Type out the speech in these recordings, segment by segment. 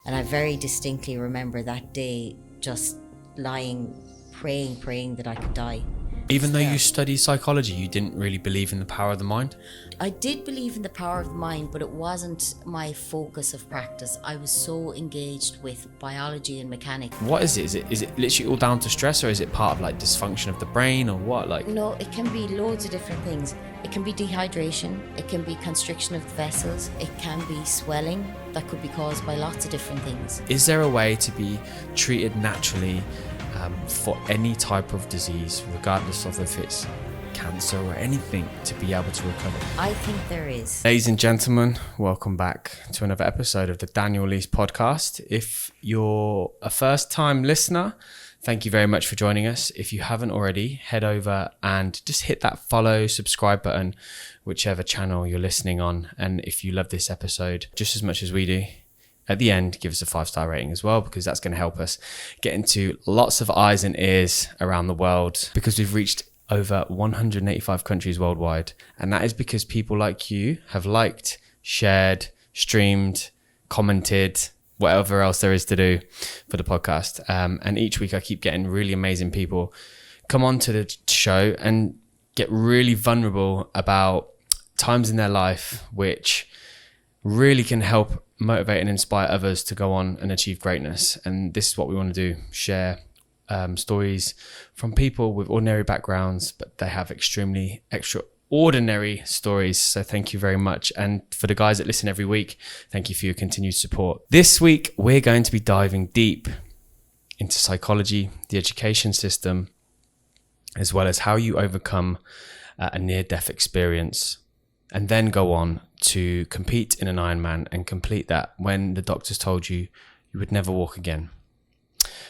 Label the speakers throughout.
Speaker 1: And I very distinctly remember that day just lying, praying that I could die.
Speaker 2: Even though you studied psychology, you didn't really believe in the power of the mind?
Speaker 1: I did believe in the power of the mind, but it wasn't my focus of practice. I was so engaged with biology and mechanics.
Speaker 2: What is it? Is it literally all down to stress, or is it part of like dysfunction of the brain, or what? Like,
Speaker 1: no, it can be loads of different things. It can be dehydration, it can be constriction of the vessels, it can be swelling that could be caused by lots of different things.
Speaker 2: Is there a way to be treated naturally for any type of disease, regardless of if it's cancer or anything, to be able to recover?
Speaker 1: I think there is.
Speaker 2: Ladies and gentlemen, welcome back to another episode of the Daniel Leese Podcast. If you're a first-time listener, thank you very much for joining us. If you haven't already, head over and just hit that follow, subscribe button, whichever channel you're listening on. And if you love this episode just as much as we do, at the end, give us a 5-star rating as well, because that's going to help us get into lots of eyes and ears around the world, because we've reached over 185 countries worldwide. And that is because people like you have liked, shared, streamed, commented, whatever else there is to do for the podcast. And each week I keep getting really amazing people come onto the show and get really vulnerable about times in their life which really can help motivate and inspire others to go on and achieve greatness. And this is what we want to do: share stories from people with ordinary backgrounds, but they have extremely extraordinary stories. So thank you very much. And for the guys that listen every week, thank you for your continued support. This week, we're going to be diving deep into psychology, the education system, as well as how you overcome a near-death experience and then go on to compete in an Ironman and complete that when the doctors told you you would never walk again.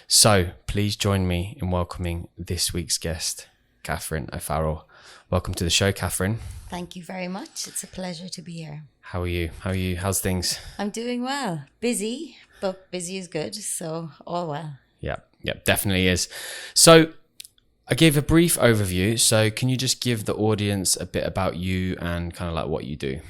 Speaker 2: So please join me in welcoming this week's guest, Catherine O'Farrell. Welcome to the show, Catherine.
Speaker 1: Thank you very much. It's a pleasure to be here.
Speaker 2: How are you? How's things?
Speaker 1: I'm doing well. Busy, but busy is good. So all well.
Speaker 2: Yeah, definitely is. So I gave a brief overview. So can you just give the audience a bit about you and kind of like what you do?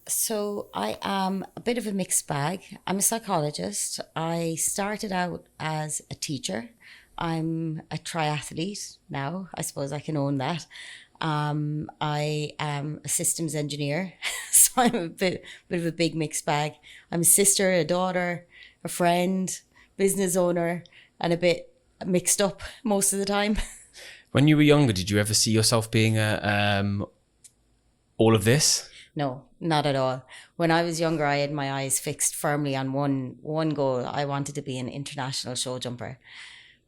Speaker 1: So I am a bit of a mixed bag. I'm a psychologist. I started out as a teacher. I'm a triathlete now. I suppose I can own that. I am a systems engineer. So I'm a bit of a big mixed bag. I'm a sister, a daughter, a friend, business owner, and a bit mixed up most of the time.
Speaker 2: When you were younger, did you ever see yourself being all of this?
Speaker 1: No, not at all. When I was younger, I had my eyes fixed firmly on one goal. I wanted to be an international show jumper.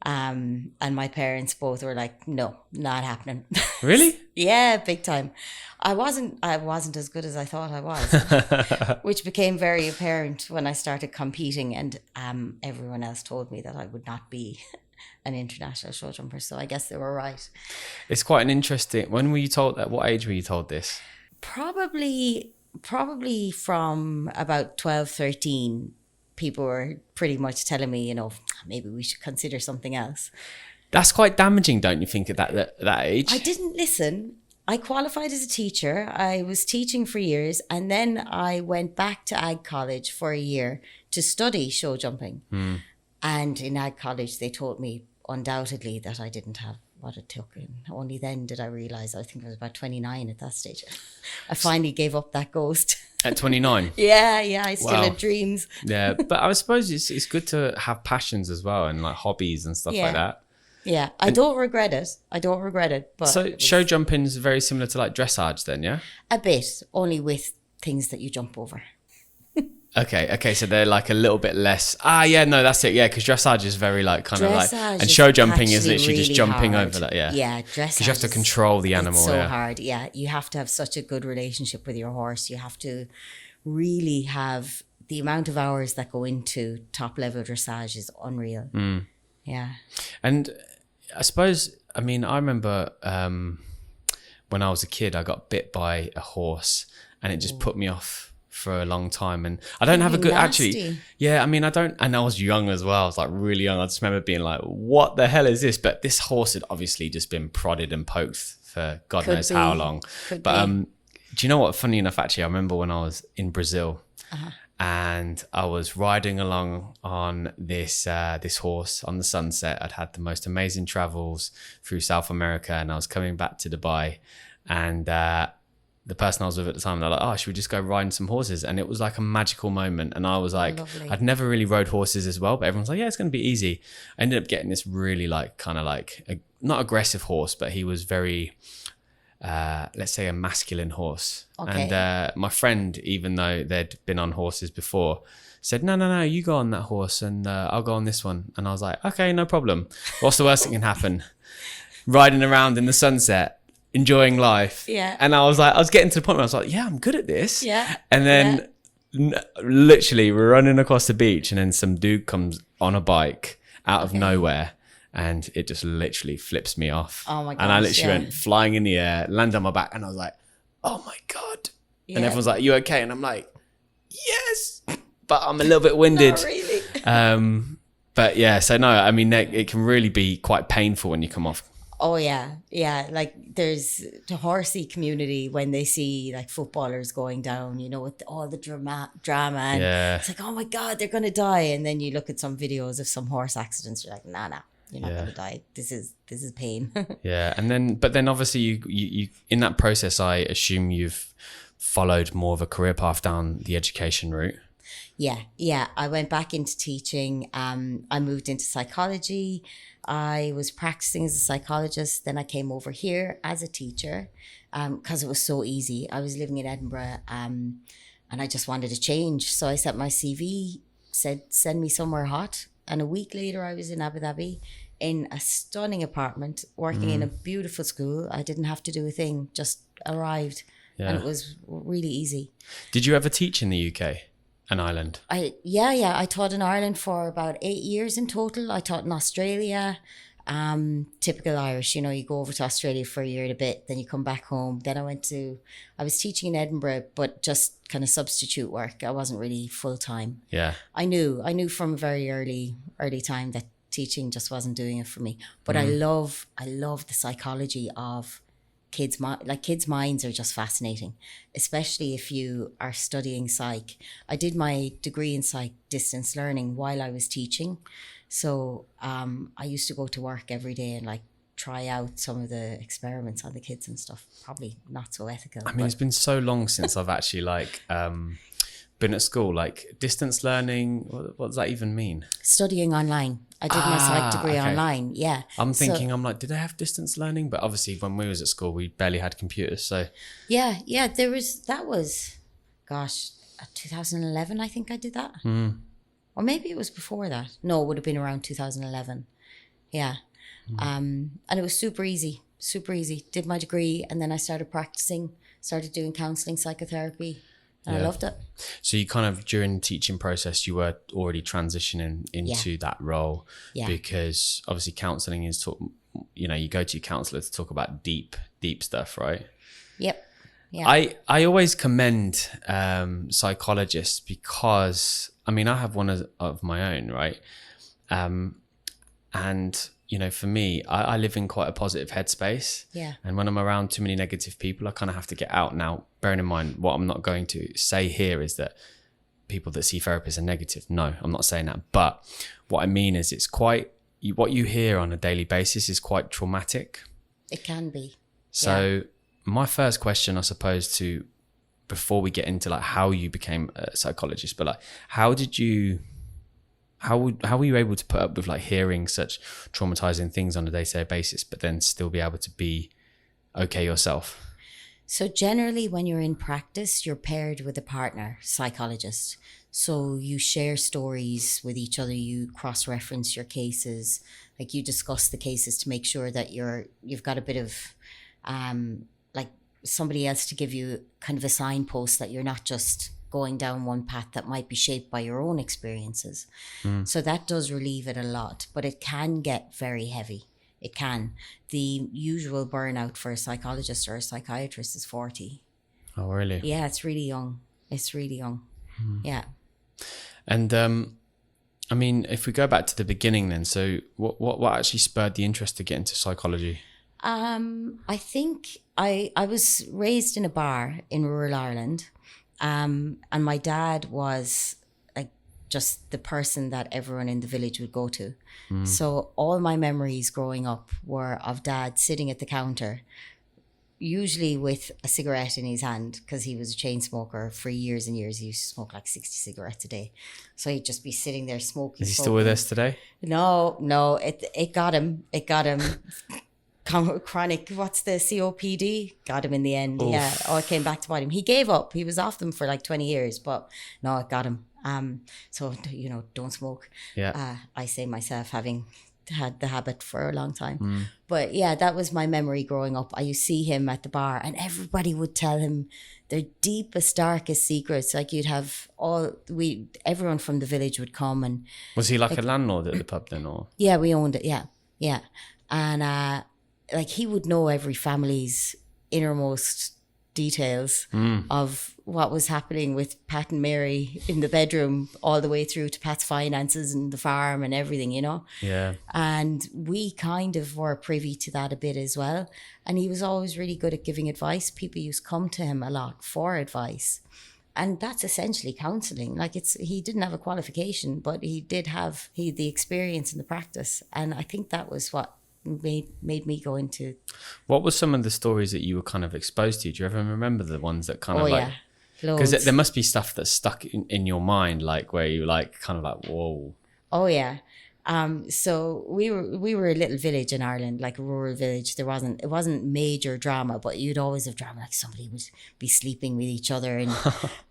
Speaker 1: And my parents both were like, no, not happening.
Speaker 2: Really?
Speaker 1: Yeah, big time. I wasn't as good as I thought I was, which became very apparent when I started competing, and everyone else told me that I would not be an international show jumper. So I guess they were right.
Speaker 2: It's quite an interesting. When were you told? At what age were you told this?
Speaker 1: Probably from about 12, 13. People were pretty much telling me, maybe we should consider something else.
Speaker 2: That's quite damaging, don't you think, at that age?
Speaker 1: I didn't listen. I qualified as a teacher. I was teaching for years, and then I went back to Ag College for a year to study show jumping. And in Ag College, they told me undoubtedly that I didn't have what it took. And only then did I realise, I think I was about 29 at that stage. I finally gave up that ghost.
Speaker 2: At 29?
Speaker 1: Yeah, I still had dreams.
Speaker 2: Yeah, but I suppose it's good to have passions as well, and like hobbies and stuff like that.
Speaker 1: Yeah, I don't regret it. But
Speaker 2: so show jumping is very similar to like dressage then, yeah?
Speaker 1: A bit, only with things that you jump over.
Speaker 2: Okay, so they're like a little bit less. That's it. Yeah, because dressage is very like kind of like, and
Speaker 1: is
Speaker 2: show jumping is literally
Speaker 1: really
Speaker 2: just jumping
Speaker 1: hard.
Speaker 2: over that. Yeah,
Speaker 1: dressage.
Speaker 2: Because you have to control the animal.
Speaker 1: It's so hard. Yeah, you have to have such a good relationship with your horse. You have to really have the amount of hours that go into top level dressage is unreal. Yeah, and
Speaker 2: I suppose I remember when I was a kid, I got bit by a horse, and it just put me off for a long time, and I don't have a good
Speaker 1: nasty.
Speaker 2: I don't, and I was young as well. I was like really young. I just remember being like, what the hell is this? But this horse had obviously just been prodded and poked for God knows how long. But do you know what, funny enough, actually, I remember when I was in Brazil, and I was riding along on this horse on the sunset. I'd had the most amazing travels through South America, and I was coming back to Dubai, and the person I was with at the time, they're like, "Oh, should we just go riding some horses?" And it was like a magical moment. And I was like,
Speaker 1: Lovely.
Speaker 2: I'd never really rode horses as well, but everyone's like, "Yeah, it's going to be easy." I ended up getting this really not aggressive horse, but he was very, let's say, a masculine horse.
Speaker 1: Okay.
Speaker 2: And my friend, even though they'd been on horses before, said, no, you go on that horse and I'll go on this one. And I was like, okay, no problem. What's the worst that can happen? Riding around in the sunset, enjoying life.
Speaker 1: Yeah.
Speaker 2: And I was getting to the point where I was like, yeah, I'm good at this.
Speaker 1: Yeah.
Speaker 2: And then literally we're running across the beach, and then some dude comes on a bike out of nowhere, and it just literally flips me off.
Speaker 1: Oh my gosh.
Speaker 2: And I literally went flying in the air, landed on my back, and I was like, oh my God.
Speaker 1: Yeah.
Speaker 2: And everyone's like, you okay? And I'm like, yes, but I'm a little bit winded.
Speaker 1: Not really.
Speaker 2: But yeah, so no, I mean, it can really be quite painful when you come off.
Speaker 1: Oh yeah. Like there's the horsey community when they see like footballers going down, you know, with all the drama, and it's like, oh my God, they're gonna die. And then you look at some videos of some horse accidents, you're like, nah, you're not gonna die. This is pain.
Speaker 2: Yeah, but then obviously you in that process, I assume you've followed more of a career path down the education route.
Speaker 1: Yeah. I went back into teaching. I moved into psychology. I was practicing as a psychologist. Then I came over here as a teacher because it was so easy. I was living in Edinburgh and I just wanted to change. So I sent my CV, said, send me somewhere hot. And a week later, I was in Abu Dhabi in a stunning apartment, working in a beautiful school. I didn't have to do a thing, just arrived. Yeah. And it was really easy.
Speaker 2: Did you ever teach in the UK? An Ireland? I
Speaker 1: taught in Ireland for about 8 years in total. I taught in Australia. Typical Irish, you know, you go over to Australia for a year and a bit, then you come back home. Then I was teaching in Edinburgh, but just kind of substitute work. I wasn't really full time.
Speaker 2: Yeah.
Speaker 1: I knew from a very early time that teaching just wasn't doing it for me. But I love the psychology of kids' minds are just fascinating, especially if you are studying psych. I did my degree in psych distance learning while I was teaching. So I used to go to work every day and like try out some of the experiments on the kids and stuff. Probably not so ethical.
Speaker 2: I mean, it's been so long since I've actually been at school. Like distance learning, what does that even mean?
Speaker 1: Studying online. I did my psych degree online. Yeah.
Speaker 2: I'm thinking, did they have distance learning? But obviously when we was at school, we barely had computers. So
Speaker 1: yeah. That was 2011. I think I did that. Or maybe it was before that. No, it would have been around 2011. Yeah. And it was super easy. Did my degree and then I started practicing, started doing counselling, psychotherapy. And I loved it.
Speaker 2: So you kind of, during the teaching process, you were already transitioning into that role because obviously counselling is, you go to your counsellor to talk about deep stuff, right?
Speaker 1: Yep. Yeah.
Speaker 2: I always commend psychologists because, I mean, I have one of my own, right? And, for me, I live in quite a positive headspace.
Speaker 1: Yeah.
Speaker 2: And when I'm around too many negative people, I kind of have to get out. Now, bearing in mind, what I'm not going to say here is that people that see therapists are negative. No, I'm not saying that. But what I mean is what you hear on a daily basis is quite traumatic.
Speaker 1: It can be.
Speaker 2: So my first question, I suppose, before we get into like how you became a psychologist, but like, how were you able to put up with like hearing such traumatizing things on a day-to-day basis, but then still be able to be okay yourself?
Speaker 1: So generally when you're in practice, you're paired with a partner, psychologist. So you share stories with each other, you cross-reference your cases, like you discuss the cases to make sure that you've got a bit of like somebody else to give you kind of a signpost that you're not just going down one path that might be shaped by your own experiences. So that does relieve it a lot, but it can get very heavy. It can. The usual burnout for a psychologist or a psychiatrist is 40.
Speaker 2: Oh, really?
Speaker 1: Yeah, it's really young. Yeah.
Speaker 2: And I mean, if we go back to the beginning then, so what actually spurred the interest to get into psychology?
Speaker 1: I think I was raised in a bar in rural Ireland. And my dad was like just the person that everyone in the village would go to. So all my memories growing up were of dad sitting at the counter, usually with a cigarette in his hand, because he was a chain smoker for years and years. He used to smoke like 60 cigarettes a day. So he'd just be sitting there smoking.
Speaker 2: Is he still with us today?
Speaker 1: No, it got him. It got him. Chronic, what's the COPD? Got him in the end. Oof. Yeah. Oh, it came back to bite him. He gave up. He was off them for like 20 years, but no, it got him. So, don't smoke.
Speaker 2: Yeah.
Speaker 1: I say myself, having had the habit for a long time. But yeah, that was my memory growing up. I used to see him at the bar and everybody would tell him their deepest, darkest secrets. Like you'd have everyone from the village would come. And
Speaker 2: was he like a landlord at the pub then, or?
Speaker 1: Yeah, we owned it. Yeah. And like he would know every family's innermost details of what was happening with Pat and Mary in the bedroom, all the way through to Pat's finances and the farm and everything,
Speaker 2: Yeah.
Speaker 1: And we kind of were privy to that a bit as well. And he was always really good at giving advice. People used to come to him a lot for advice. And that's essentially counselling. Like he didn't have a qualification, but he did have the experience and the practice. And I think that was what made me go into.
Speaker 2: What were some of the stories that you were kind of exposed to? Do you ever remember the ones that kind of like?
Speaker 1: Because
Speaker 2: there must be stuff that's stuck in your mind, like where you like kind of like, whoa.
Speaker 1: Oh yeah. So we were a little village in Ireland, like a rural village. It wasn't major drama, but you'd always have drama, like somebody would be sleeping with each other, and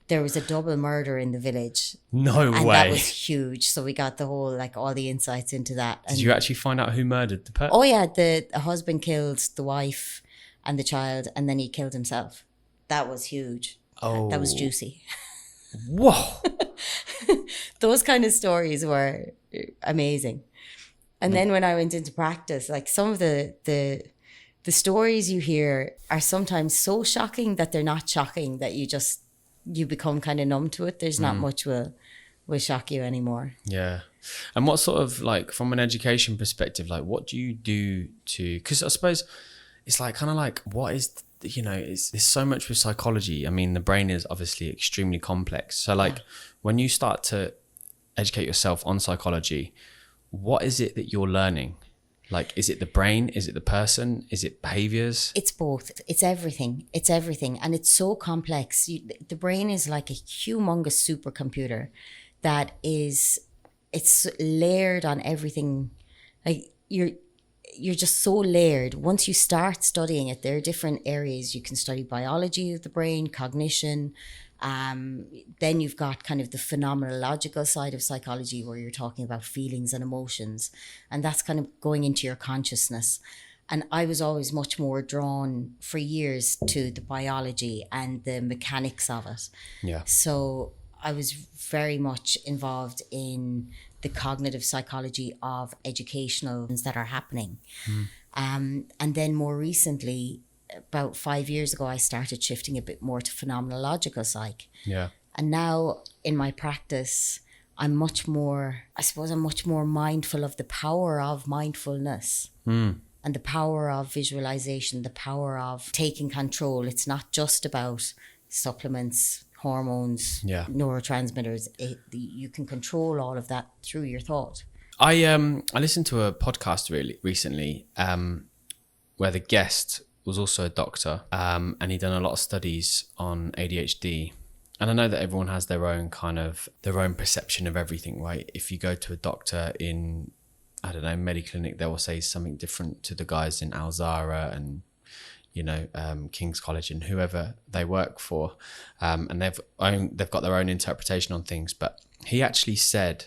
Speaker 1: there was a double murder in the village.
Speaker 2: No way.
Speaker 1: And that was huge. So we got the whole, like all the insights into that.
Speaker 2: Did you actually find out who murdered the person?
Speaker 1: Oh yeah, the husband killed the wife and the child, and then he killed himself. That was huge.
Speaker 2: Oh.
Speaker 1: That was juicy.
Speaker 2: Whoa.
Speaker 1: Those kind of stories were amazing. And then when I went into practice, like some of the stories you hear are sometimes so shocking that they're not shocking, that you become kind of numb to it. There's not much will shock you anymore.
Speaker 2: Yeah. And what sort of, like, from an education perspective, like what do you do to, because I suppose it's like kind of like, what is, there's so much with psychology. I mean, the brain is obviously extremely complex. So like when you start to educate yourself on psychology, what is it that you're learning? Like, is it the brain? Is it the person? Is it behaviors?
Speaker 1: It's both. It's everything. And it's so complex. The brain is like a humongous supercomputer that it's layered on everything. Like you're just so layered. Once you start studying it, there are different areas. You can study biology of the brain, cognition. Then you've got kind of the phenomenological side of psychology, where you're talking about feelings and emotions. And that's kind of going into your consciousness. And I was always much more drawn for years to the biology and the mechanics of it.
Speaker 2: Yeah.
Speaker 1: So I was very much involved in the cognitive psychology of educational things that are happening. And then more recently, about 5 years ago, I started shifting a bit more to phenomenological psych.
Speaker 2: Yeah.
Speaker 1: And now in my practice, I'm much more mindful of the power of mindfulness and the power of visualization, the power of taking control. It's not just about supplements, hormones, neurotransmitters. You can control all of that through your thought.
Speaker 2: I listened to a podcast really recently where the guest was also a doctor, and he'd done a lot of studies on ADHD. And I know that everyone has their own perception of everything, right? If you go to a doctor in, I don't know, Mediclinic, they will say something different to the guys in Al-Zahra and, King's College and whoever they work for. And they've got their own interpretation on things. But he actually said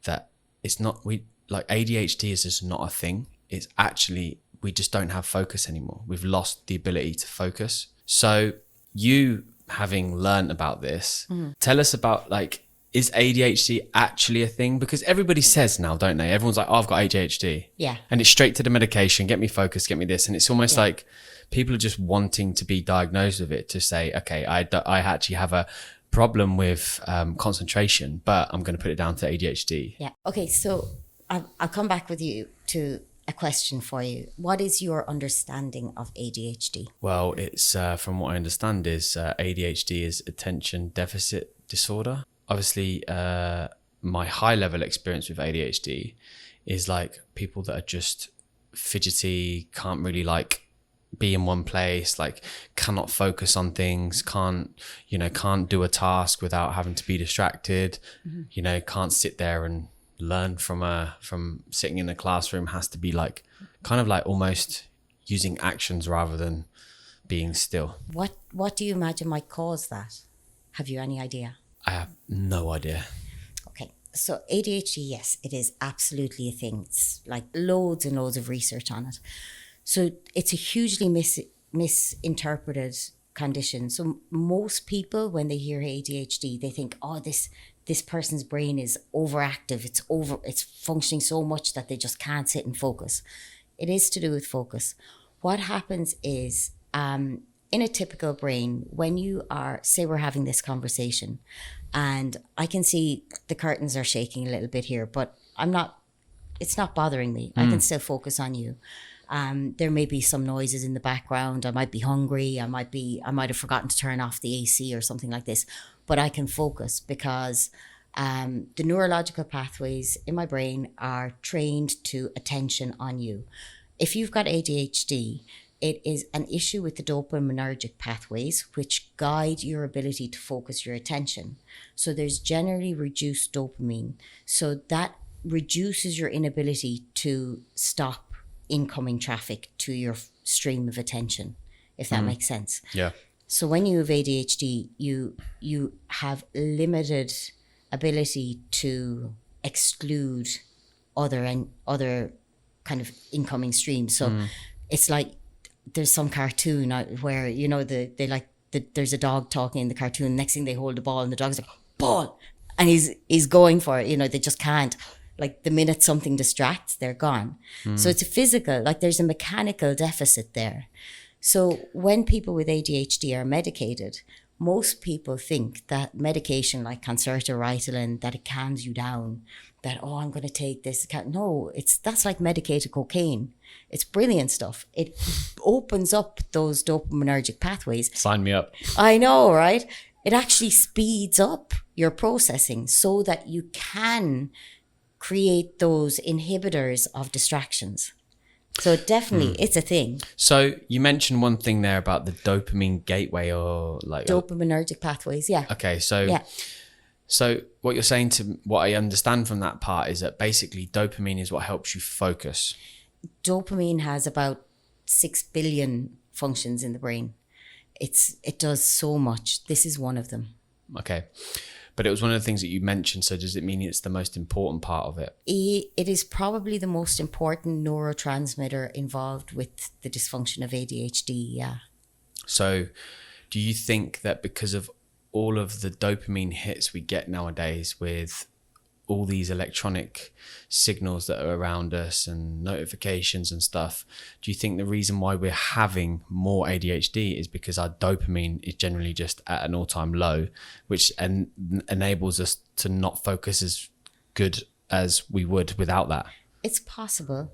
Speaker 2: that ADHD is just not a thing. It's actually, we just don't have focus anymore. We've lost the ability to focus. So you, having learned about this, tell us about, like, is ADHD actually a thing? Because everybody says now, don't they? Everyone's like, oh, I've got ADHD.
Speaker 1: Yeah.
Speaker 2: And it's straight to the medication, get me focused, get me this. And it's almost like people are just wanting to be diagnosed with it to say, okay, I actually have a problem with concentration, but I'm going to put it down to ADHD.
Speaker 1: Yeah. Okay. So I'll come back with you to a question for you. What is your understanding of ADHD?
Speaker 2: Well, it's from what I understand is ADHD is attention deficit disorder. Obviously, my high level experience with ADHD is like people that are just fidgety, can't really like be in one place, like cannot focus on things, can't do a task without having to be distracted, can't sit there and learn from sitting in a classroom, has to be like kind of like almost using actions rather than being still.
Speaker 1: What do you imagine might cause that? Have you any idea?
Speaker 2: I have no idea.
Speaker 1: Okay, so ADHD, yes, it is absolutely a thing. It's like loads and loads of research on it. So it's a hugely misinterpreted condition. So most people, when they hear ADHD, they think, oh, this person's brain is overactive. It's functioning so much that they just can't sit and focus. It is to do with focus. What happens is, in a typical brain, when you are, say we're having this conversation and I can see the curtains are shaking a little bit here, but it's not bothering me. I can still focus on you. There may be some noises in the background. I might be hungry. I might have forgotten to turn off the AC or something like this, but I can focus because the neurological pathways in my brain are trained to attention on you. If you've got ADHD, it is an issue with the dopaminergic pathways, which guide your ability to focus your attention. So there's generally reduced dopamine. So that reduces your inability to stop incoming traffic to your stream of attention, if that makes sense.
Speaker 2: Yeah.
Speaker 1: So when you have ADHD, you have limited ability to exclude other kind of incoming streams. So it's like there's some cartoon where there's a dog talking in the cartoon. Next thing they hold the ball and the dog's like, ball, and he's going for it. They just can't. Like the minute something distracts, they're gone. So it's a physical, like there's a mechanical deficit there. So when people with ADHD are medicated, most people think that medication like Concerta, Ritalin, that it calms you down, that, oh, I'm going to take this. No, that's like medicated cocaine. It's brilliant stuff. It opens up those dopaminergic pathways.
Speaker 2: Sign me up.
Speaker 1: I know, right? It actually speeds up your processing so that you can create those inhibitors of distractions. So definitely it's a thing.
Speaker 2: So you mentioned one thing there about the dopamine gateway or like
Speaker 1: dopaminergic pathways. Yeah.
Speaker 2: Okay. So,
Speaker 1: yeah.
Speaker 2: So what you're saying, to what I understand from that part, is that basically dopamine is what helps you focus.
Speaker 1: Dopamine has about 6 billion functions in the brain. It does so much. This is one of them.
Speaker 2: Okay. But it was one of the things that you mentioned. So does it mean it's the most important part of it?
Speaker 1: It is probably the most important neurotransmitter involved with the dysfunction of ADHD, yeah.
Speaker 2: So do you think that because of all of the dopamine hits we get nowadays with all these electronic signals that are around us and notifications and stuff, do you think the reason why we're having more ADHD is because our dopamine is generally just at an all-time low, which enables us to not focus as good as we would without that?
Speaker 1: It's possible.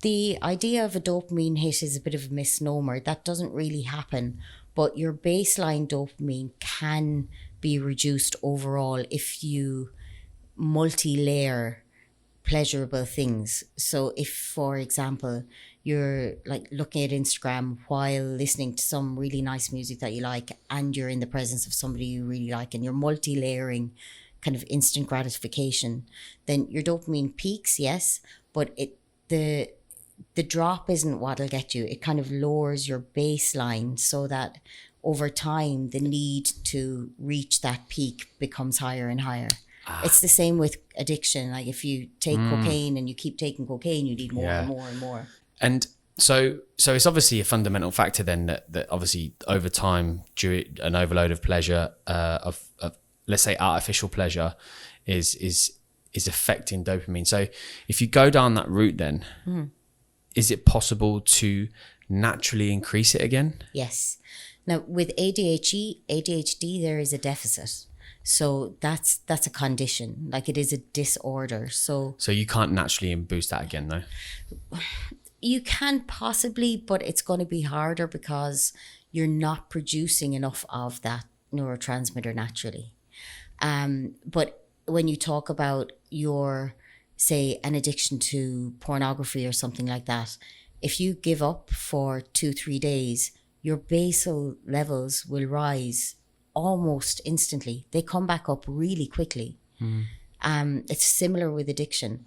Speaker 1: The idea of a dopamine hit is a bit of a misnomer. That doesn't really happen, but your baseline dopamine can be reduced overall if you multi-layer pleasurable things. So if, for example, you're like looking at Instagram while listening to some really nice music that you like, and you're in the presence of somebody you really like, and you're multi-layering kind of instant gratification, then your dopamine peaks, yes, but the drop isn't what'll get you. It kind of lowers your baseline so that over time the need to reach that peak becomes higher and higher. It's the same with addiction. Like if you take cocaine and you keep taking cocaine, you need more and more and more.
Speaker 2: And so it's obviously a fundamental factor then that obviously over time, due an overload of pleasure, of let's say artificial pleasure, is affecting dopamine. So if you go down that route, then is it possible to naturally increase it again?
Speaker 1: Yes. Now with ADHD, there is a deficit. So that's a condition, like it is a disorder. So
Speaker 2: you can't naturally boost that again, though.
Speaker 1: you can possibly, but it's going to be harder because you're not producing enough of that neurotransmitter naturally. But when you talk about your, say, an addiction to pornography or something like that, if you give up for 2-3 days, your basal levels will rise almost instantly. They come back up really quickly. It's similar with addiction.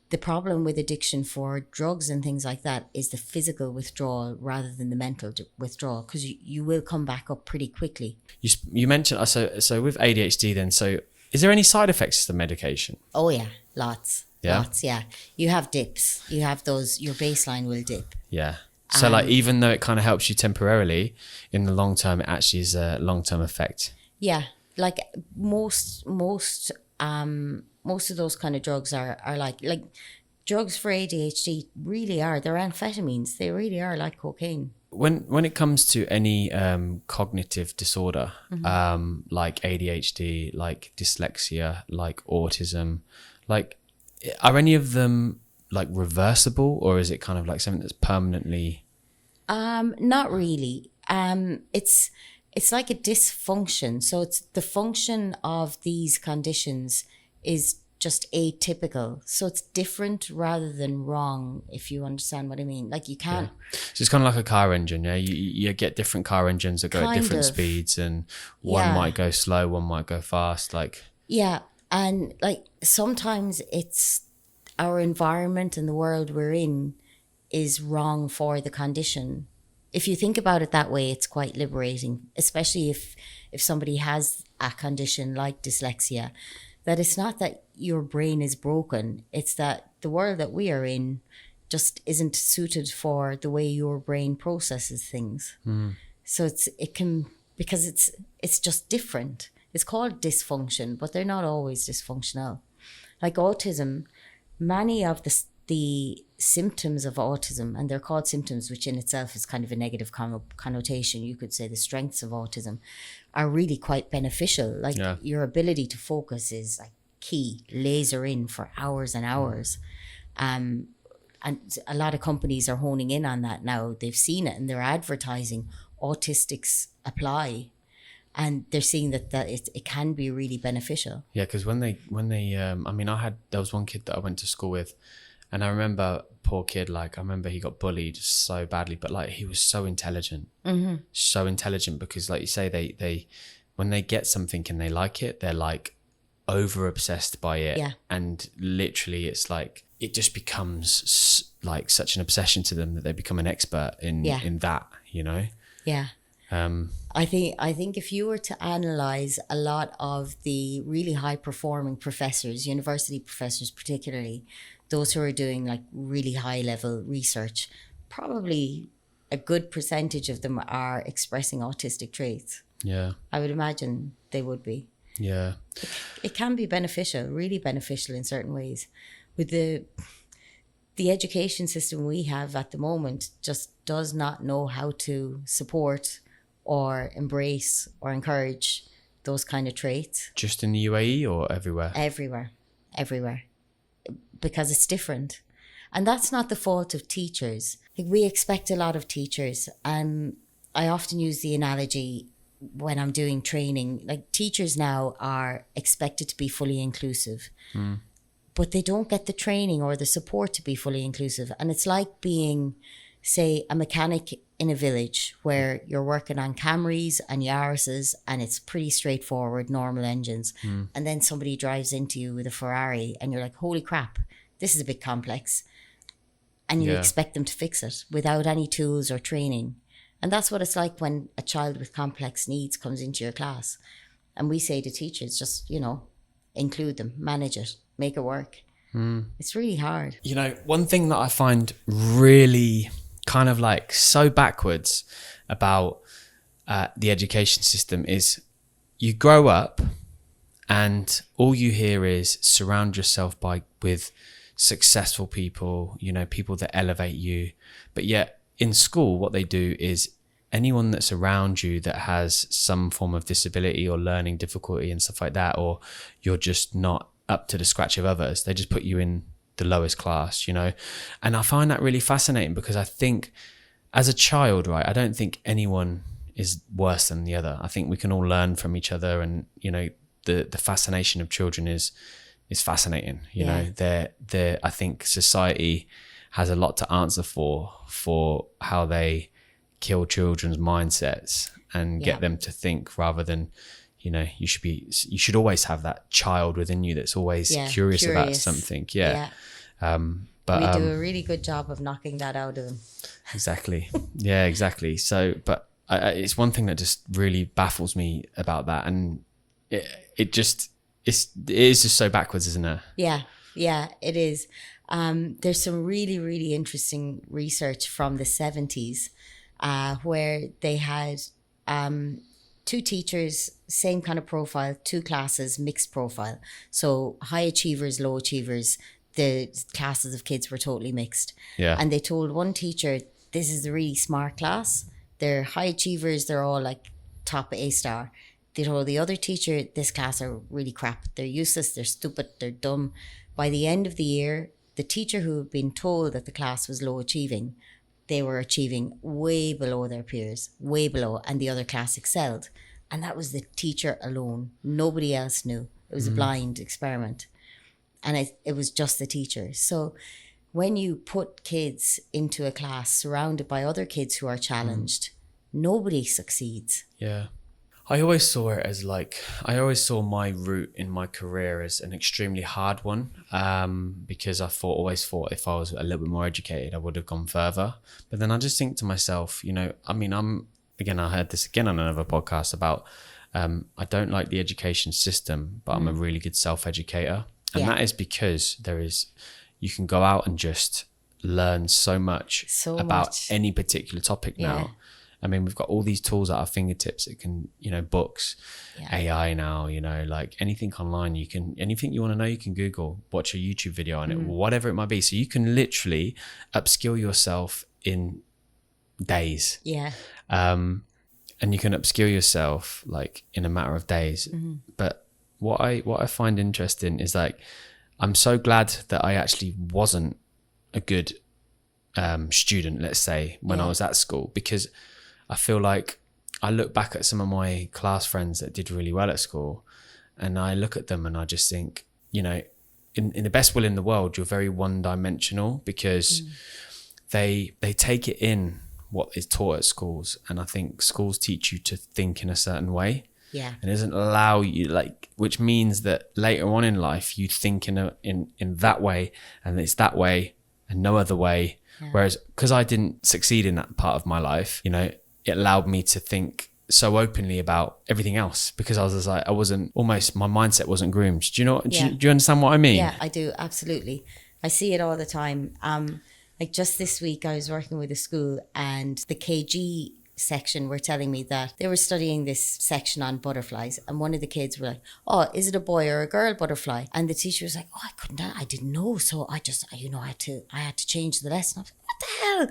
Speaker 1: The problem with addiction for drugs and things like that is the physical withdrawal rather than the mental withdrawal, because you will come back up pretty quickly.
Speaker 2: You mentioned, so with ADHD then, so is there any side effects to the medication?
Speaker 1: Oh yeah, lots.
Speaker 2: Yeah?
Speaker 1: Lots, yeah. You have dips. You have those, your baseline will dip.
Speaker 2: Yeah. So like, even though it kind of helps you temporarily, in the long term, it actually is a long-term effect.
Speaker 1: Yeah. Like most of those kind of drugs are like drugs for ADHD really are. They're amphetamines. They really are like cocaine.
Speaker 2: When it comes to any cognitive disorder, like ADHD, like dyslexia, like autism, like, are any of them like reversible, or is it kind of like something that's permanently?
Speaker 1: Not really. It's like a dysfunction. So it's the function of these conditions is just atypical. So it's different rather than wrong, if you understand what I mean. Like you can't.
Speaker 2: Yeah. So it's kind of like a car engine, yeah? You get different car engines that go at different speeds, and one might go slow, one might go fast. Like,
Speaker 1: yeah. And like sometimes it's our environment and the world we're in is wrong for the condition. If you think about it that way, it's quite liberating, especially if somebody has a condition like dyslexia, that it's not that your brain is broken. It's that the world that we are in just isn't suited for the way your brain processes things. So because it's just different. It's called dysfunction, but they're not always dysfunctional. Like autism, many of the symptoms of autism, and they're called symptoms, which in itself is kind of a negative connotation. You could say the strengths of autism are really quite beneficial. Like your ability to focus is like key, laser in for hours and hours. And a lot of companies are honing in on that now. They've seen it and they're advertising autistics apply. And they're seeing that it can be really beneficial. Yeah,
Speaker 2: because when they I mean, there was one kid that I went to school with, and I remember, poor kid, like I remember he got bullied so badly, but like he was so intelligent, so intelligent, because like you say, they when they get something and they like it, they're like over obsessed by it, and literally it's like it just becomes like such an obsession to them that they become an expert in that, you know.
Speaker 1: Yeah. I think if you were to analyze a lot of the really high performing professors, university professors particularly, those who are doing like really high level research, probably a good percentage of them are expressing autistic traits.
Speaker 2: Yeah.
Speaker 1: I would imagine they would be.
Speaker 2: Yeah.
Speaker 1: It can be beneficial, really beneficial in certain ways. With the education system we have at the moment just does not know how to support or embrace or encourage those kind of traits.
Speaker 2: Just in the UAE or everywhere? Everywhere. Because it's different. And that's not the fault of teachers. Like, we expect a lot of teachers. And I often use the analogy when I'm doing training, like teachers now are expected to be fully inclusive. But they don't get the training or the support to be fully inclusive. And it's like being, say, a mechanic in a village where you're working on Camrys and Yaris's and it's pretty straightforward, normal engines. And then somebody drives into you with a Ferrari and you're like, holy crap, this is a bit complex. And you expect them to fix it without any tools or training. And that's what it's like when a child with complex needs comes into your class. And we say to teachers, just, include them, manage it, make it work. It's really hard. One thing that I find really kind of like so backwards about the education system is you grow up and all you hear is surround yourself with successful people, people that elevate you. But yet in school, what they do is anyone that's around you that has some form of disability or learning difficulty and stuff like that, or you're just not up to the scratch of others, they just put you in the lowest class, you know. And I find that really fascinating, because I think as a child, right, I don't think anyone is worse than the other. I think we can all learn from each other, and you know, the fascination of children is fascinating. You know, they're I think society has a lot to answer for how they kill children's mindsets and get them to think, rather than, you know, you should always have that child within you that's always curious about something. But
Speaker 1: we do a really good job of knocking that out of them.
Speaker 2: Exactly. Yeah, exactly. So, but it's one thing that just really baffles me about that, and it is just so backwards, isn't it?
Speaker 1: Yeah, it is. There's some really, really interesting research from the 70s where they had two teachers, same kind of profile, two classes, mixed profile. So high achievers, low achievers, the classes of kids were totally mixed.
Speaker 2: Yeah.
Speaker 1: And they told one teacher, this is the really smart class. They're high achievers. They're all like top A star. They told the other teacher, this class are really crap. They're useless. They're stupid. They're dumb. By the end of the year, the teacher who had been told that the class was low achieving, they were achieving way below their peers, way below, and the other class excelled. And that was the teacher alone. Nobody else knew. It was a blind experiment. And it was just the teacher. So when you put kids into a class surrounded by other kids who are challenged, nobody succeeds.
Speaker 2: Yeah. I always saw it as I always saw my route in my career as an extremely hard one, because I always thought if I was a little bit more educated, I would have gone further. But then I just think to myself, you know, I mean, I heard this again on another podcast about, I don't like the education system, but I'm a really good self-educator. And that is because you can go out and just learn so much about any particular topic now. I mean, we've got all these tools at our fingertips. It can, you know, books, AI now, you know, like anything online, anything you want to know, you can Google, watch a YouTube video on it, whatever it might be. So you can literally upskill yourself in days.
Speaker 1: Yeah.
Speaker 2: And you can upskill yourself like in a matter of days. But what I find interesting is like, I'm so glad that I actually wasn't a good student, let's say, when I was at school, because I feel like I look back at some of my class friends that did really well at school, and I look at them and I just think, you know, in the best will in the world, you're very one-dimensional, because they take it in what is taught at schools, and I think schools teach you to think in a certain way.
Speaker 1: Yeah.
Speaker 2: And it doesn't allow you, like, which means that later on in life you think in that way, and it's that way and no other way. Yeah. Whereas because I didn't succeed in that part of my life, you know, it allowed me to think so openly about everything else, because I was like, my mindset wasn't groomed. Do you know? Do you understand what I mean?
Speaker 1: Yeah, I do. Absolutely. I see it all the time. Like just this week I was working with a school, and the KG section were telling me that they were studying this section on butterflies, and one of the kids were like, oh, is it a boy or a girl butterfly? And the teacher was like, oh, I didn't know, so I just, you know, I had to change the lesson. I was like, what the hell?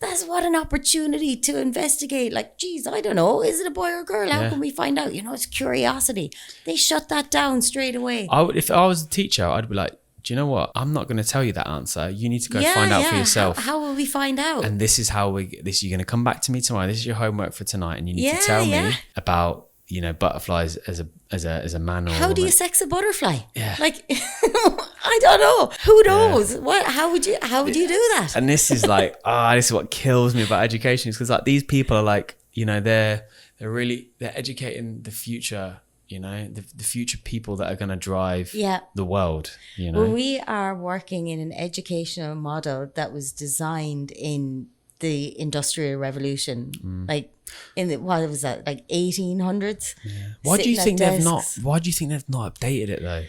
Speaker 1: That's what an opportunity to investigate. Like, geez, I don't know, is it a boy or a girl? How can we find out? You know, it's curiosity. They shut that down straight away.
Speaker 2: If I was a teacher, I'd be like, do you know what? I'm not going to tell you that answer. You need to go find out for yourself.
Speaker 1: How will we find out?
Speaker 2: And this is how you're going to come back to me tomorrow. This is your homework for tonight, and you need to tell me about, you know, butterflies as a man or
Speaker 1: how
Speaker 2: a woman.
Speaker 1: do you sex a butterfly?
Speaker 2: Yeah.
Speaker 1: Like, I don't know. Who knows? What? How would you do that?
Speaker 2: And this is like, this is what kills me about education, is because like these people are like, you know, they're educating the future. You know, the future people that are going to drive the world, you know.
Speaker 1: Well, we are working in an educational model that was designed in the Industrial Revolution, like in the, what was that, like 1800s?
Speaker 2: Yeah. Why do you think they've not updated it though?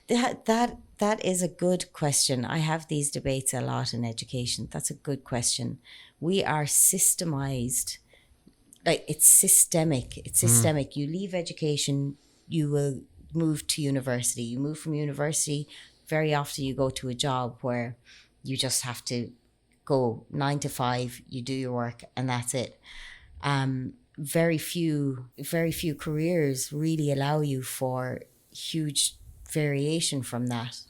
Speaker 2: That is
Speaker 1: a good question. I have these debates a lot in education. That's a good question. We are systemized. Like it's systemic. You leave education, you will move to university. You move from university, very often you go to a job where you just have to go 9 to 5, you do your work and that's it. Very few careers really allow you for huge variation from that.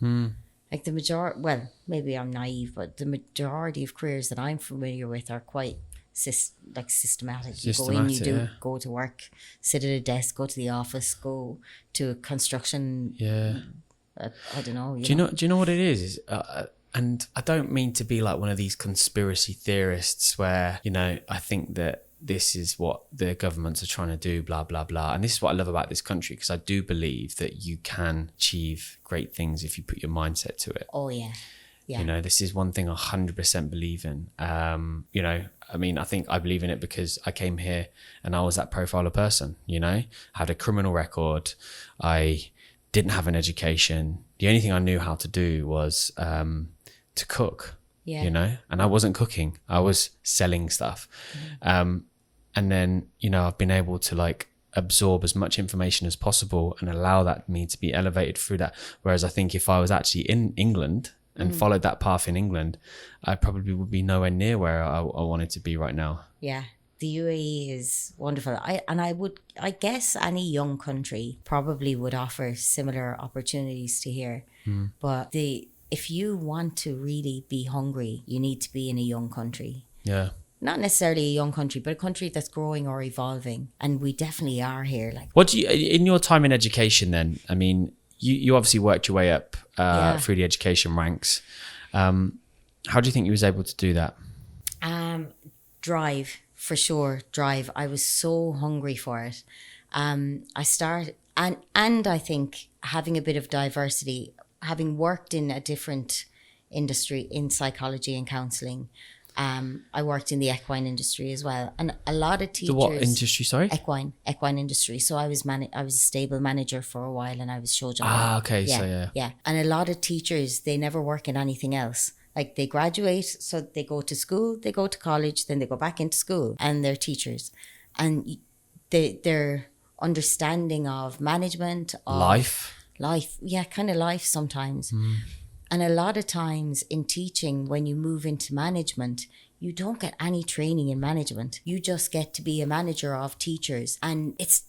Speaker 1: Like the majority, well, maybe I'm naive, but the majority of careers that I'm familiar with are quite systematic. You go in, you go to work, sit at a desk, go to the office, go to a construction.
Speaker 2: Yeah.
Speaker 1: I don't know.
Speaker 2: Do you know what it is? And I don't mean to be like one of these conspiracy theorists where, you know, I think that this is what the governments are trying to do, blah, blah, blah. And this is what I love about this country, because I do believe that you can achieve great things if you put your mindset to it.
Speaker 1: Oh, yeah. Yeah.
Speaker 2: You know, this is one thing I 100% believe in. You know, I mean, I think I believe in it because I came here and I was that profile of person, you know, I had a criminal record. I didn't have an education. The only thing I knew how to do was to cook, you know, and I wasn't cooking. I was selling stuff. And then, you know, I've been able to like absorb as much information as possible and allow that me to be elevated through that. Whereas I think if I was actually in England and followed that path in England, I probably would be nowhere near where I wanted to be right now.
Speaker 1: Yeah. The UAE is wonderful. I guess any young country probably would offer similar opportunities to here. But if you want to really be hungry, you need to be in a young country.
Speaker 2: Yeah.
Speaker 1: Not necessarily a young country, but a country that's growing or evolving. And we definitely are here. Like,
Speaker 2: what do you, in your time in education then, I mean, you obviously worked your way up through the education ranks. How do you think you was able to do that?
Speaker 1: Drive, for sure. Drive. I was so hungry for it. I think having a bit of diversity, having worked in a different industry in psychology and counselling, I worked in the equine industry as well, and a lot of teachers.
Speaker 2: The what industry? Sorry,
Speaker 1: equine industry. So I was a stable manager for a while, and I was show job.
Speaker 2: Okay.
Speaker 1: Yeah. And a lot of teachers, they never work in anything else. Like they graduate, so they go to school, they go to college, then they go back into school, and they're teachers, and their understanding of management, of life, yeah, kind of life sometimes. And a lot of times in teaching, when you move into management, you don't get any training in management. You just get to be a manager of teachers. And it's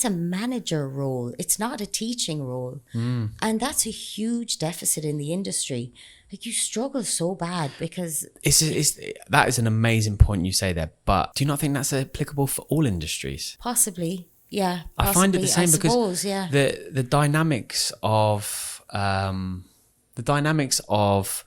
Speaker 1: a manager role. It's not a teaching role. And that's a huge deficit in the industry. Like you struggle so bad because...
Speaker 2: that is an amazing point you say there. But do you not think that's applicable for all industries?
Speaker 1: Possibly, yeah.
Speaker 2: I find it the same because
Speaker 1: the
Speaker 2: dynamics of... the dynamics of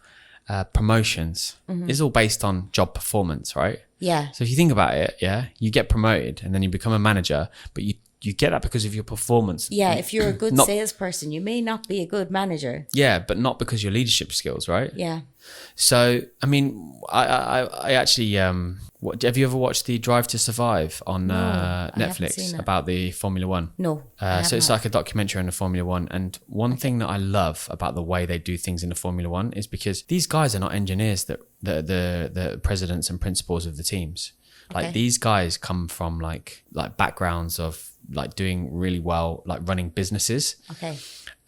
Speaker 2: promotions is all based on job performance, right?
Speaker 1: Yeah.
Speaker 2: So if you think about it, you get promoted and then you become a manager, but you get that because of your performance.
Speaker 1: Yeah, if you're a good salesperson, you may not be a good manager.
Speaker 2: Yeah, but not because of your leadership skills, right?
Speaker 1: Yeah.
Speaker 2: So, I mean, I actually, have you ever watched the Drive to Survive on Netflix about the Formula One?
Speaker 1: No.
Speaker 2: So it's like a documentary on the Formula One. And one thing that I love about the way they do things in the Formula One is because these guys are not engineers, that the presidents and principals of the teams. Like these guys come from like backgrounds of like doing really well, like running businesses.
Speaker 1: Okay.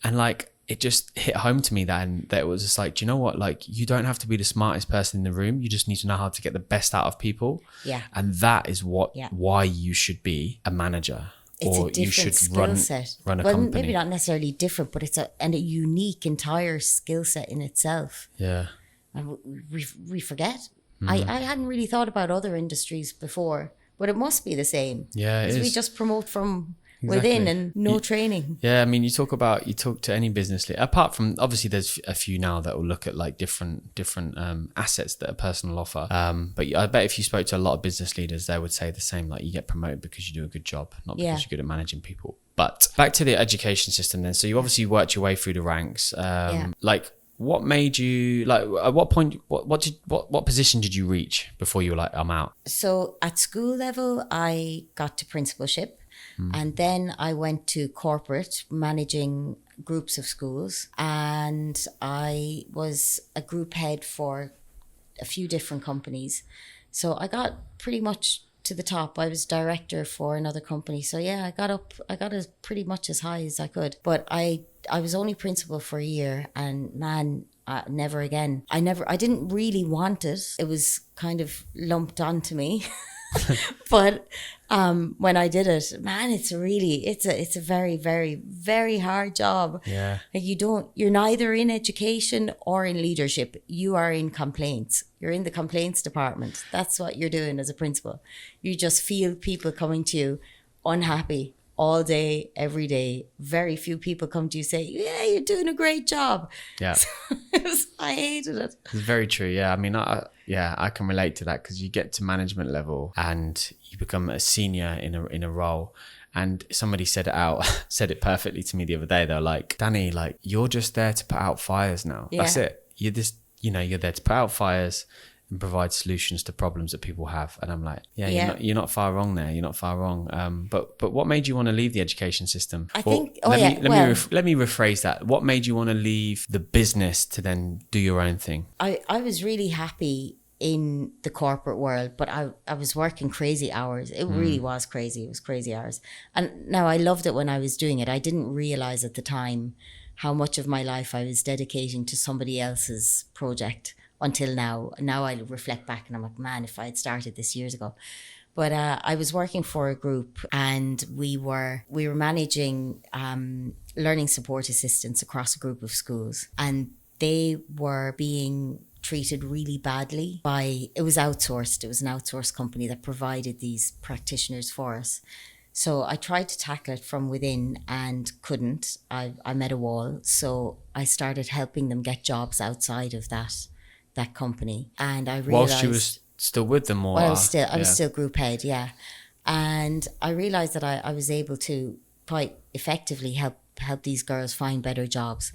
Speaker 2: And like, it just hit home to me that it was just like, do you know what? Like, you don't have to be the smartest person in the room. You just need to know how to get the best out of people.
Speaker 1: Yeah.
Speaker 2: And that is why you should be a manager.
Speaker 1: It's
Speaker 2: or
Speaker 1: a different
Speaker 2: you should
Speaker 1: skill set.
Speaker 2: Run a company.
Speaker 1: Maybe not necessarily different, but it's a unique entire skill set in itself.
Speaker 2: Yeah.
Speaker 1: And we forget. I hadn't really thought about other industries before, but it must be the same.
Speaker 2: Yeah, it is.
Speaker 1: Because we just promote from within and no training.
Speaker 2: Yeah, I mean, you talk to any business leader, apart from obviously there's a few now that will look at like different assets that a person will offer. But I bet if you spoke to a lot of business leaders, they would say the same, like you get promoted because you do a good job, not because you're good at managing people. But back to the education system then. So you obviously worked your way through the ranks. Like, what made you, like, at what point, what position did you reach before you were like, I'm out?
Speaker 1: So at school level, I got to principalship. And then I went to corporate, managing groups of schools. And I was a group head for a few different companies. So I got pretty much to the top. I was director for another company. So yeah, I got as pretty much as high as I could. But I I was only principal for a year, and man, never again. I didn't really want it. It was kind of lumped onto me. But when I did it, man, it's a very, very, very hard job.
Speaker 2: Yeah.
Speaker 1: Like you're neither in education or in leadership. You are in complaints. You're in the complaints department. That's what you're doing as a principal. You just feel people coming to you unhappy all day, every day. Very few people come to you say, yeah, you're doing a great job.
Speaker 2: Yeah.
Speaker 1: I hated it.
Speaker 2: It's very true. Yeah. I mean, I can relate to that, because you get to management level and you become a senior in a role. And somebody said it perfectly to me the other day. They're like, Danny, like, you're just there to put out fires now.
Speaker 1: Yeah.
Speaker 2: That's it. You're there to put out fires and provide solutions to problems that people have. And I'm like, you're not far wrong there. You're not far wrong. But what made you want to leave the education system?
Speaker 1: Let me
Speaker 2: rephrase that. What made you want to leave the business to then do your own thing?
Speaker 1: I was really happy in the corporate world, but I was working crazy hours. It really was crazy. It was crazy hours. And now I loved it when I was doing it. I didn't realize at the time how much of my life I was dedicating to somebody else's project until now. Now I reflect back and I'm like, man, if I had started this years ago. But I was working for a group, and we were managing learning support assistants across a group of schools, and they were being treated really badly it was outsourced. It was an outsourced company that provided these practitioners for us. So I tried to tackle it from within and couldn't. I met a wall. So I started helping them get jobs outside of that company. And I realized,
Speaker 2: whilst she was still with them, or
Speaker 1: I was still group head, yeah. And I realized that I was able to quite effectively help these girls find better jobs.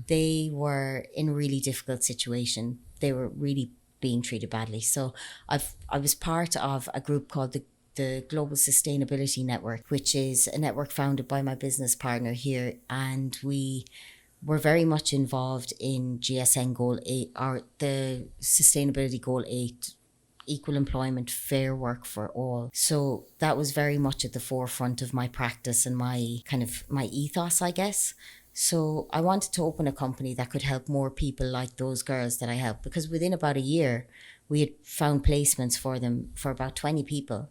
Speaker 1: They were in a really difficult situation. They were really being treated badly. So I was part of a group called the Global Sustainability Network, which is a network founded by my business partner here, and we were very much involved in GSN Goal 8, or the Sustainability Goal 8, equal employment, fair work for all. So that was very much at the forefront of my practice and my ethos, I guess. So I wanted to open a company that could help more people like those girls that I helped, because within about a year, we had found placements for them for about 20 people.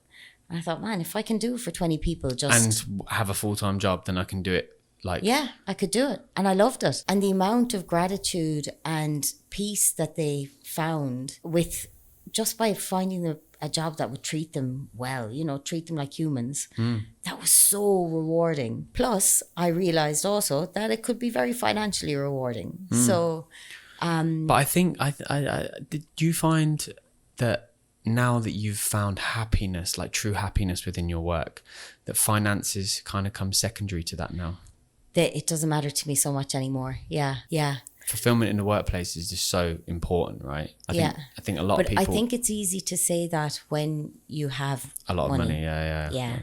Speaker 1: And I thought, man, if I can do it for 20 people
Speaker 2: and have a full-time job, then I can do it.
Speaker 1: Yeah, I could do it. And I loved it. And the amount of gratitude and peace that they found with just by finding a job that would treat them well, treat them like humans, that was so rewarding. Plus, I realized also that it could be very financially rewarding. So,
Speaker 2: but I think, did you find that now that you've found happiness, like true happiness within your work, that finances kind of come secondary to that now?
Speaker 1: That it doesn't matter to me so much anymore. Yeah.
Speaker 2: Fulfillment in the workplace is just so important, right? I think a lot of people...
Speaker 1: But I think it's easy to say that when you have
Speaker 2: a lot of money.
Speaker 1: Yeah.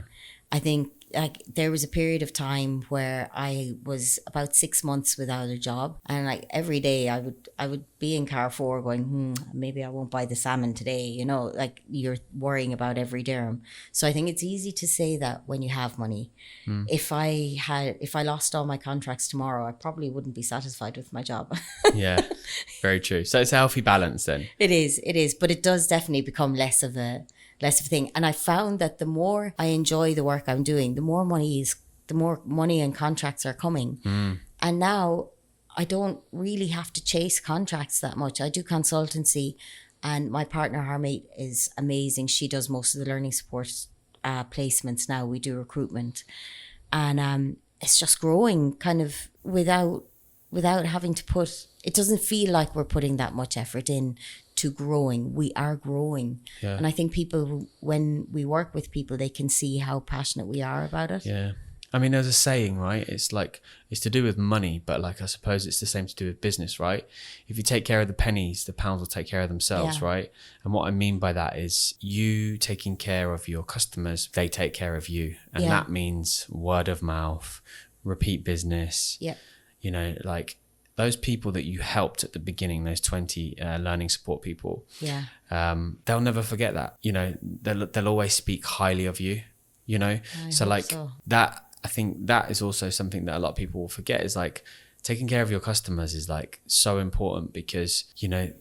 Speaker 1: I think like there was a period of time where I was about 6 months without a job, and like every day I would be in Carrefour going, maybe I won't buy the salmon today, like you're worrying about every dirham. So I think it's easy to say that when you have money. If I lost all my contracts tomorrow, I probably wouldn't be satisfied with my job.
Speaker 2: Yeah, very true. So it's a healthy balance then.
Speaker 1: It is, but it does definitely become less of a thing. And I found that the more I enjoy the work I'm doing, the more money and contracts are coming. And now I don't really have to chase contracts that much. I do consultancy, and my partner Harmate is amazing. She does most of the learning support placements now. We do recruitment, and it's just growing kind of without having to put, it doesn't feel like we're putting that much effort in to growing. We are growing. Yeah. And I think people, when we work with people, they can see how passionate we are about it.
Speaker 2: Yeah. I mean, there's a saying, right? It's like, it's to do with money, but like, I suppose it's the same to do with business, right? If you take care of the pennies, the pounds will take care of themselves, right? And what I mean by that is you taking care of your customers, they take care of you. And that means word of mouth, repeat business.
Speaker 1: Yeah.
Speaker 2: Like those people that you helped at the beginning, those 20 learning support people, they'll never forget that. They'll always speak highly of you, so like that. I think that is also something that a lot of people will forget, is like taking care of your customers is like so important, because, you know,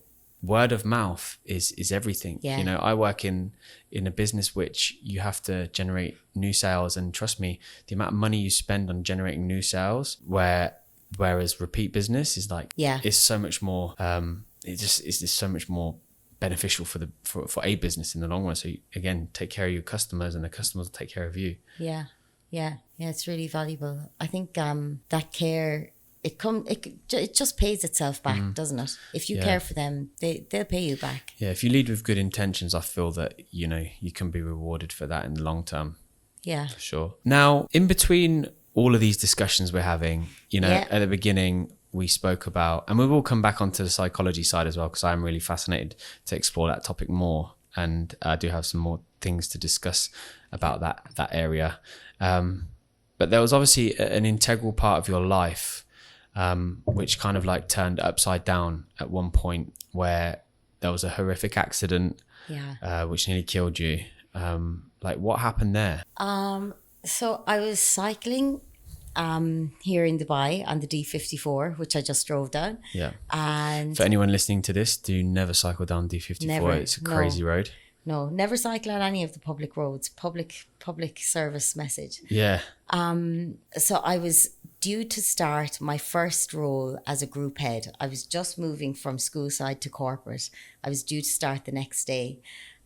Speaker 2: word of mouth is everything.
Speaker 1: Yeah.
Speaker 2: You know, I work in a business which you have to generate new sales, and trust me, the amount of money you spend on generating new sales, whereas repeat business is like, it's so much more, it's just so much more beneficial for a business in the long run. So again, take care of your customers, and the customers will take care of you.
Speaker 1: Yeah, it's really valuable. I think that care, it just pays itself back, doesn't it? If you care for them, they'll pay you back.
Speaker 2: Yeah, if you lead with good intentions, I feel that, you know, you can be rewarded for that in the long term.
Speaker 1: Yeah,
Speaker 2: for sure. Now, in between all of these discussions we're having, you know, at the beginning we spoke about, and we will come back onto the psychology side as well, because I'm really fascinated to explore that topic more, and I do have some more things to discuss about that area. But there was obviously an integral part of your life which kind of like turned upside down at one point, where there was a horrific accident which nearly killed you. Like, what happened there?
Speaker 1: So I was cycling here in Dubai on the D54, which I just drove down.
Speaker 2: Yeah.
Speaker 1: And
Speaker 2: for anyone listening to this, do never cycle down D54.
Speaker 1: Never,
Speaker 2: it's a crazy road.
Speaker 1: No, never cycle on any of the public roads. Public service message.
Speaker 2: Yeah.
Speaker 1: So I was due to start my first role as a group head. I was just moving from school side to corporate. I was due to start the next day,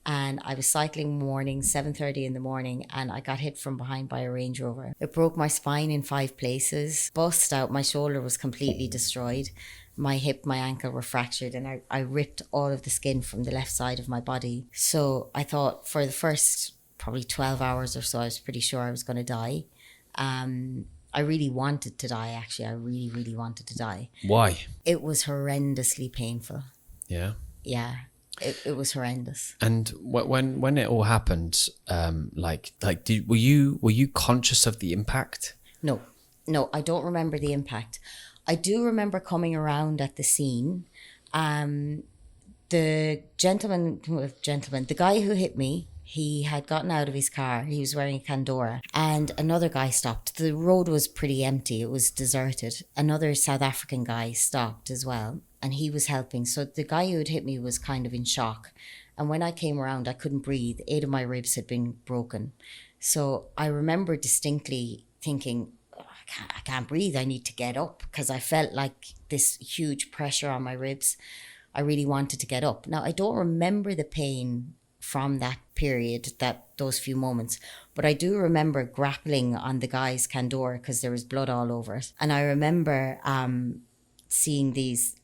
Speaker 1: and I was cycling morning, 7:30 in the morning, and I got hit from behind by a Range Rover. It broke my spine in 5 places, bust out, my shoulder was completely destroyed. My hip, my ankle were fractured, and I ripped all of the skin from the left side of my body. So I thought for the first probably 12 hours or so, I was pretty sure I was going to die. I really wanted to die, actually. I really, really wanted to die.
Speaker 2: Why?
Speaker 1: It was horrendously painful.
Speaker 2: Yeah.
Speaker 1: Yeah. It was horrendous.
Speaker 2: And when it all happened, were you conscious of the impact?
Speaker 1: No, I don't remember the impact. I do remember coming around at the scene. The the guy who hit me, he had gotten out of his car. He was wearing a Pandora, and another guy stopped. The road was pretty empty. It was deserted. Another South African guy stopped as well, and he was helping. So the guy who had hit me was kind of in shock. And when I came around, I couldn't breathe. 8 of my ribs had been broken. So I remember distinctly thinking, I can't breathe. I need to get up, because I felt like this huge pressure on my ribs. I really wanted to get up. Now, I don't remember the pain from that period, those few moments, but I do remember grappling on the guy's Pandora because there was blood all over it. And I remember seeing these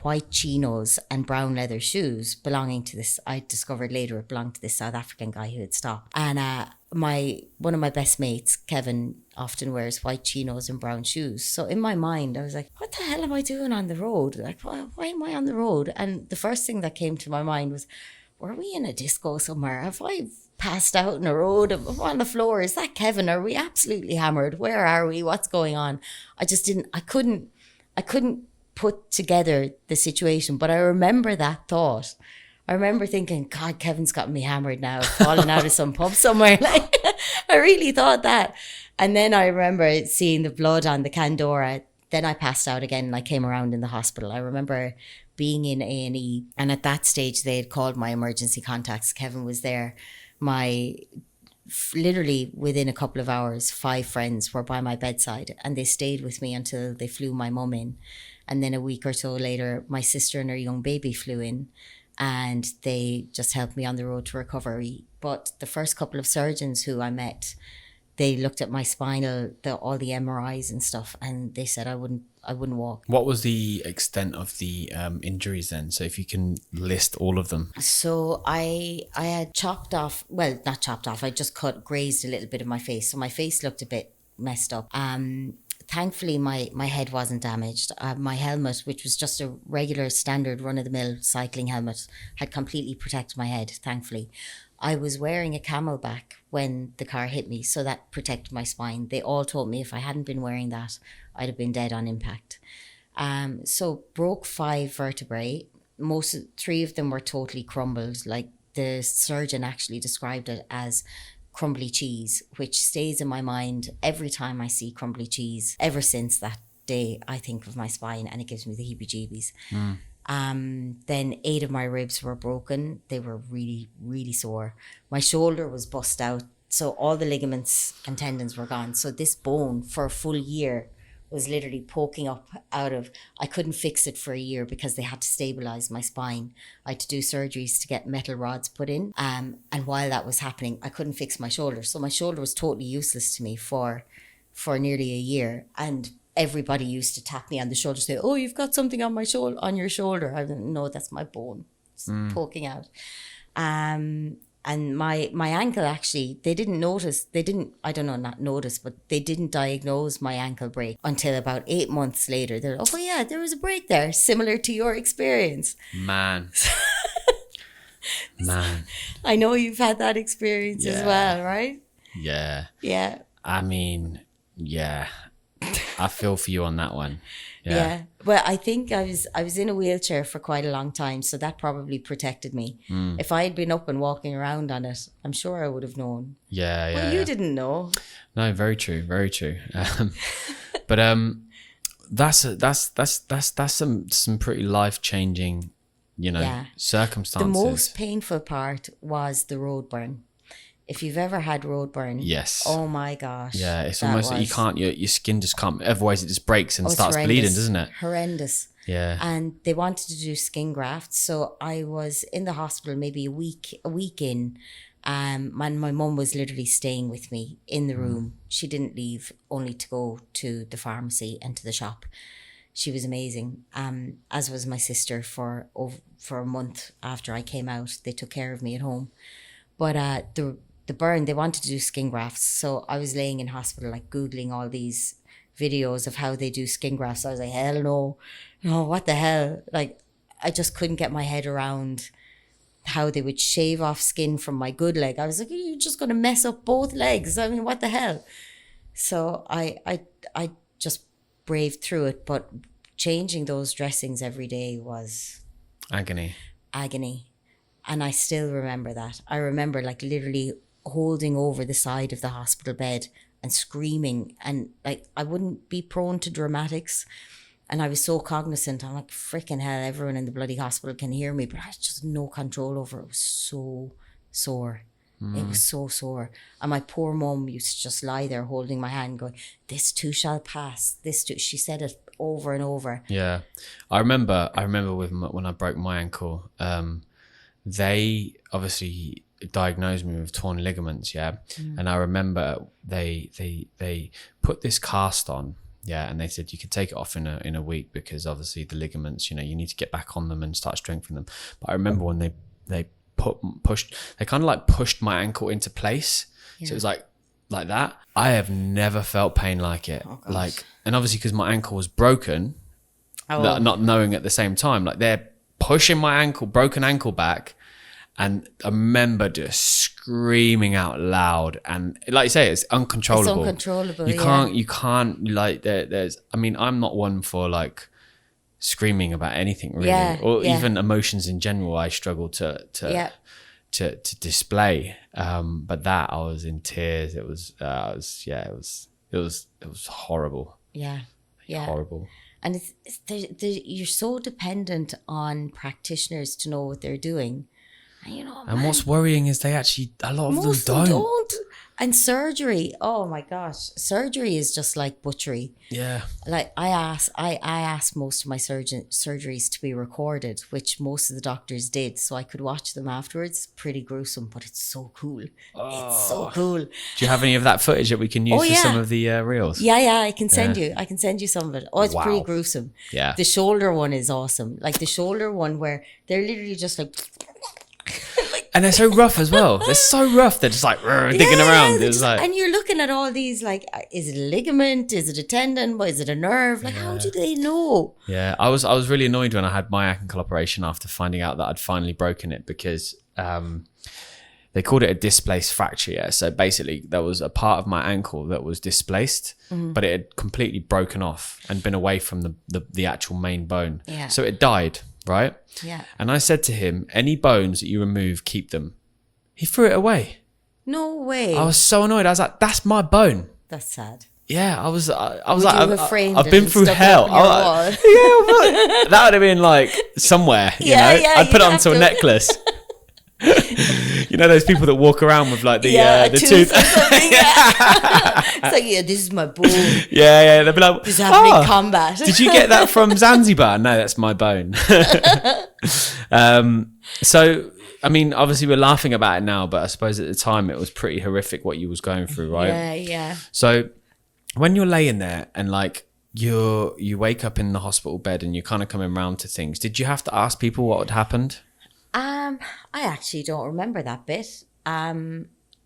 Speaker 1: white chinos and brown leather shoes belonging to this, I discovered later it belonged to this South African guy who had stopped. And one of my best mates, Kevin, often wears white chinos and brown shoes. So in my mind, I was like, what the hell am I doing on the road? Like, why am I on the road? And the first thing that came to my mind was, were we in a disco somewhere? Have I passed out in a road? I'm on the floor. Is that Kevin? Are we absolutely hammered? Where are we? What's going on? I couldn't put together the situation, but I remember that thought. I remember thinking, God, Kevin's got me hammered now, falling out of some pub somewhere. Like, I really thought that. And then I remember seeing the blood on the Pandora. Then I passed out again and I came around in the hospital. I remember being in A&E, and at that stage they had called my emergency contacts. Kevin was there. Literally within a couple of hours, 5 friends were by my bedside, and they stayed with me until they flew my mum in. And then a week or so later, my sister and her young baby flew in, and they just helped me on the road to recovery. But the first couple of surgeons who I met, they looked at my spinal, all the MRIs and stuff, and they said I wouldn't walk. What
Speaker 2: was the extent of the injuries then? So if you can list all of them.
Speaker 1: So I had not chopped off, I just grazed a little bit of my face. So my face looked a bit messed up. Thankfully, my head wasn't damaged. My helmet, which was just a regular standard run-of-the-mill cycling helmet, had completely protected my head, thankfully. I was wearing a Camelback when the car hit me, so that protected my spine. They all told me if I hadn't been wearing that, I'd have been dead on impact. So broke 5 vertebrae. 3 of them were totally crumbled. Like, the surgeon actually described it as crumbly cheese, which stays in my mind every time I see crumbly cheese. Ever since that day, I think of my spine and it gives me the heebie-jeebies. Then 8 of my ribs were broken. They were really, really sore. My shoulder was bust out. So all the ligaments and tendons were gone. So this bone for a full year was literally poking up out of, I couldn't fix it for a year because they had to stabilize my spine. I had to do surgeries to get metal rods put in. And while that was happening, I couldn't fix my shoulder. So my shoulder was totally useless to me for nearly a year. And everybody used to tap me on the shoulder, say, "Oh, you've got something on your shoulder." I didn't know, that's my bone. It's poking out. And my ankle, actually, they didn't notice. They didn't diagnose my ankle break until about 8 months later. They're like, "Oh yeah, there was a break there, similar to your experience."
Speaker 2: Man.
Speaker 1: I know you've had that experience as well, right?
Speaker 2: Yeah.
Speaker 1: Yeah.
Speaker 2: I mean, yeah. I feel for you on that one.
Speaker 1: Yeah. Well, I think I was in a wheelchair for quite a long time, so that probably protected me. If I had been up and walking around on it, I'm sure I would have known.
Speaker 2: Yeah.
Speaker 1: Well, you didn't know.
Speaker 2: No, very true, very true. But that's some pretty life-changing, circumstances.
Speaker 1: The most painful part was the road burn. If you've ever had road burn,
Speaker 2: yes.
Speaker 1: Oh my gosh.
Speaker 2: Yeah, it's almost like you can't. Your skin just can't. Otherwise, it just breaks and starts bleeding, doesn't it?
Speaker 1: Horrendous.
Speaker 2: Yeah.
Speaker 1: And they wanted to do skin grafts, so I was in the hospital maybe a week in. And my mum was literally staying with me in the room. She didn't leave, only to go to the pharmacy and to the shop. She was amazing. As was my sister for a month after I came out. They took care of me at home. But the burn, they wanted to do skin grafts. So I was laying in hospital, like Googling all these videos of how they do skin grafts. I was like, hell no, what the hell? Like, I just couldn't get my head around how they would shave off skin from my good leg. I was like, you're just going to mess up both legs. I mean, what the hell? So I just braved through it. But changing those dressings every day was
Speaker 2: agony.
Speaker 1: And I still remember that. I remember like literally holding over the side of the hospital bed and screaming, and like I wouldn't be prone to dramatics, and I was so cognizant. I'm like, freaking hell, everyone in the bloody hospital can hear me, but I had just no control over it. It was so sore. It was so sore. And my poor mum used to just lie there holding my hand going, "This too shall pass, this too." She said it over and over.
Speaker 2: Yeah. I remember when I broke my ankle, they obviously diagnosed me with torn ligaments, and I remember they put this cast on, and they said you could take it off in a week because obviously the ligaments, you need to get back on them and start strengthening them. But I remember when they kind of like pushed my ankle into place, so it was like that. I have never felt pain like it. And obviously because my ankle was broken, not knowing at the same time, like they're pushing my broken ankle back. And I remember just screaming out loud, and like you say, it's uncontrollable. You can't like there's. I mean, I'm not one for like screaming about anything really, or even emotions in general. I struggle to display. But that I was in tears. It was horrible.
Speaker 1: Yeah.
Speaker 2: Horrible.
Speaker 1: And you're so dependent on practitioners to know what they're doing. And
Speaker 2: what's worrying is a lot of them don't.
Speaker 1: And surgery, oh my gosh, surgery is just like butchery.
Speaker 2: Yeah.
Speaker 1: Like I asked most of my surgeries to be recorded, which most of the doctors did, so I could watch them afterwards. Pretty gruesome, but it's so cool. Oh. It's so cool.
Speaker 2: Do you have any of that footage that we can use for some of the reels?
Speaker 1: Yeah, I can send you. I can send you some of it. Oh, it's pretty gruesome.
Speaker 2: Yeah.
Speaker 1: The shoulder one is awesome. Like the shoulder one where they're literally just like.
Speaker 2: And they're so rough as well. They're so rough. They're just like digging around.
Speaker 1: And you're looking at all these like, is it a ligament? Is it a tendon? Is it a nerve? Like, how do they know?
Speaker 2: Yeah, I was really annoyed when I had my ankle operation after finding out that I'd finally broken it because they called it a displaced fracture. Yeah, so basically there was a part of my ankle that was displaced, but it had completely broken off and been away from the actual main bone.
Speaker 1: Yeah.
Speaker 2: So it died. Right?
Speaker 1: Yeah.
Speaker 2: And I said to him, any bones that you remove, keep them. He threw it away.
Speaker 1: No way.
Speaker 2: I was so annoyed. I was like, that's my bone.
Speaker 1: That's sad.
Speaker 2: Yeah, I was like,
Speaker 1: I've
Speaker 2: been through hell. Like, yeah, that would have been like somewhere, you know. I'd put it onto a necklace. You know those people that walk around with like the tooth.
Speaker 1: Or something. It's like, this is my bone.
Speaker 2: Yeah. They'd be like,
Speaker 1: this is happening in combat.
Speaker 2: Did you get that from Zanzibar? No, that's my bone. So, I mean, obviously we're laughing about it now, but I suppose at the time it was pretty horrific what you was going through, right?
Speaker 1: Yeah.
Speaker 2: So when you're laying there and like you wake up in the hospital bed and you're kind of coming around to things, did you have to ask people what had happened?
Speaker 1: I actually don't remember that bit. I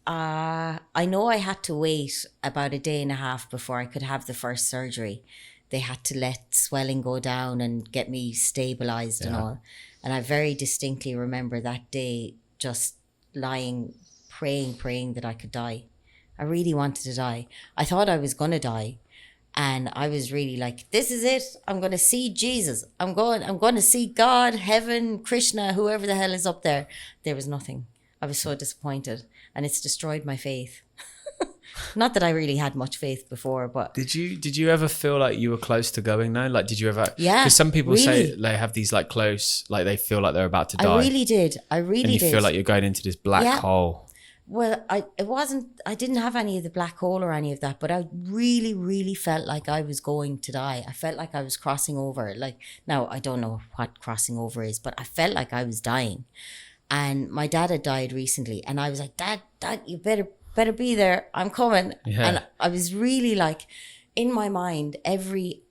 Speaker 1: know I had to wait about a day and a half before I could have the first surgery. They had to let swelling go down and get me stabilized and all. And I very distinctly remember that day just lying, praying that I could die. I really wanted to die. I thought I was going to die. And I was really like, this is it. I'm going to see Jesus. I'm going to see God, heaven, Krishna, whoever the hell is up there. There was nothing. I was so disappointed. And it's destroyed my faith. Not that I really had much faith before, but... Did
Speaker 2: you ever feel like you were close to going though? Like, did you ever...
Speaker 1: Yeah,
Speaker 2: because some people
Speaker 1: really.
Speaker 2: say they have these like close, like they feel like they're about to die.
Speaker 1: I really did.
Speaker 2: And you feel like you're going into this black hole.
Speaker 1: Well, I didn't have any of the black hole or any of that, but I really, really felt like I was going to die. I felt like I was crossing over. Like, now I don't know what crossing over is, but I felt like I was dying. And my dad had died recently, and I was like, Dad, you better be there. I'm coming. Yeah. And I was really like, in my mind, every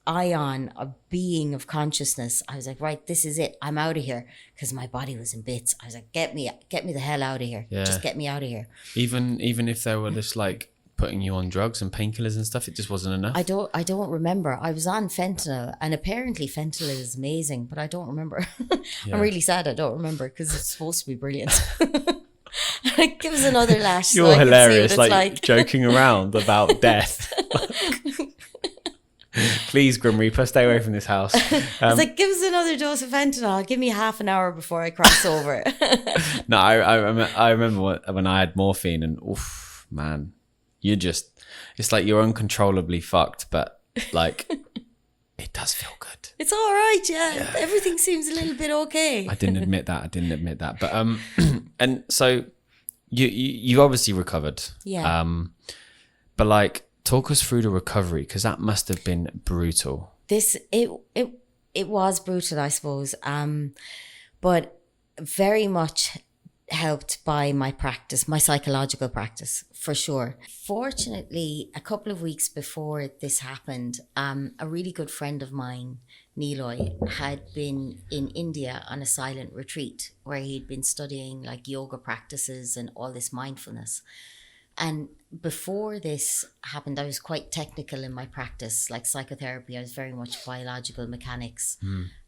Speaker 1: ion of being of consciousness, I was like, right, this is it. I'm out of here, because my body was in bits. I was like, get me the hell out of here. Just get me out of here.
Speaker 2: Even if they were just like putting you on drugs and painkillers and stuff, it just wasn't enough.
Speaker 1: I don't remember. I was on fentanyl, and apparently fentanyl is amazing, but I don't remember. I'm really sad I don't remember, because it's supposed to be brilliant. Like, give us another lash.
Speaker 2: You're
Speaker 1: so
Speaker 2: hilarious, like joking around about death. Please, Grim Reaper, stay away from this house.
Speaker 1: It's like, give us another dose of fentanyl. Give me half an hour before I cross over.
Speaker 2: No, I remember when I had morphine, and oof, man, it's like you're uncontrollably fucked, but like it does feel good.
Speaker 1: It's all right, yeah. Everything seems a little bit okay.
Speaker 2: I didn't admit that, but and so you obviously recovered, but like, talk us through the recovery, because that must have been brutal.
Speaker 1: It was brutal, I suppose, but very much helped by my practice, my psychological practice, for sure. Fortunately, a couple of weeks before this happened, a really good friend of mine, Niloy, had been in India on a silent retreat where he'd been studying like yoga practices and all this mindfulness. And before this happened, I was quite technical in my practice, like psychotherapy. I was very much biological mechanics.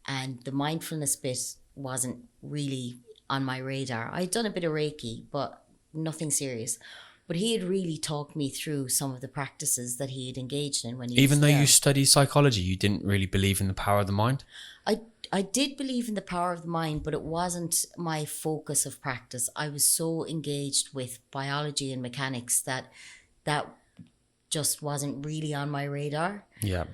Speaker 1: And the mindfulness bit wasn't really on my radar. I'd done a bit of Reiki, but nothing serious. But he had really talked me through some of the practices that he had engaged in when he
Speaker 2: Even
Speaker 1: was
Speaker 2: though
Speaker 1: there.
Speaker 2: you studied psychology, you didn't really believe in the power of the mind?
Speaker 1: I did believe in the power of the mind, but it wasn't my focus of practice. I was so engaged with biology and mechanics that just wasn't really on my radar.
Speaker 2: Yeah.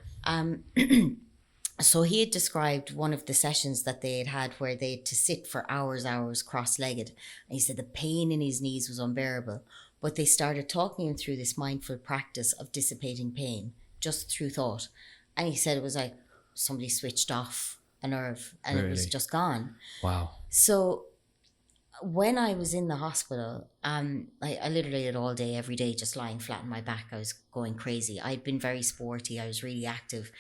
Speaker 1: So he had described one of the sessions that they had where they had to sit for hours cross-legged. And he said the pain in his knees was unbearable. But they started talking him through this mindful practice of dissipating pain just through thought. And he said it was like somebody switched off a nerve and It was just gone.
Speaker 2: Wow.
Speaker 1: So when I was in the hospital, I literally had all day, every day, just lying flat on my back. I was going crazy. I'd been very sporty. I was really active.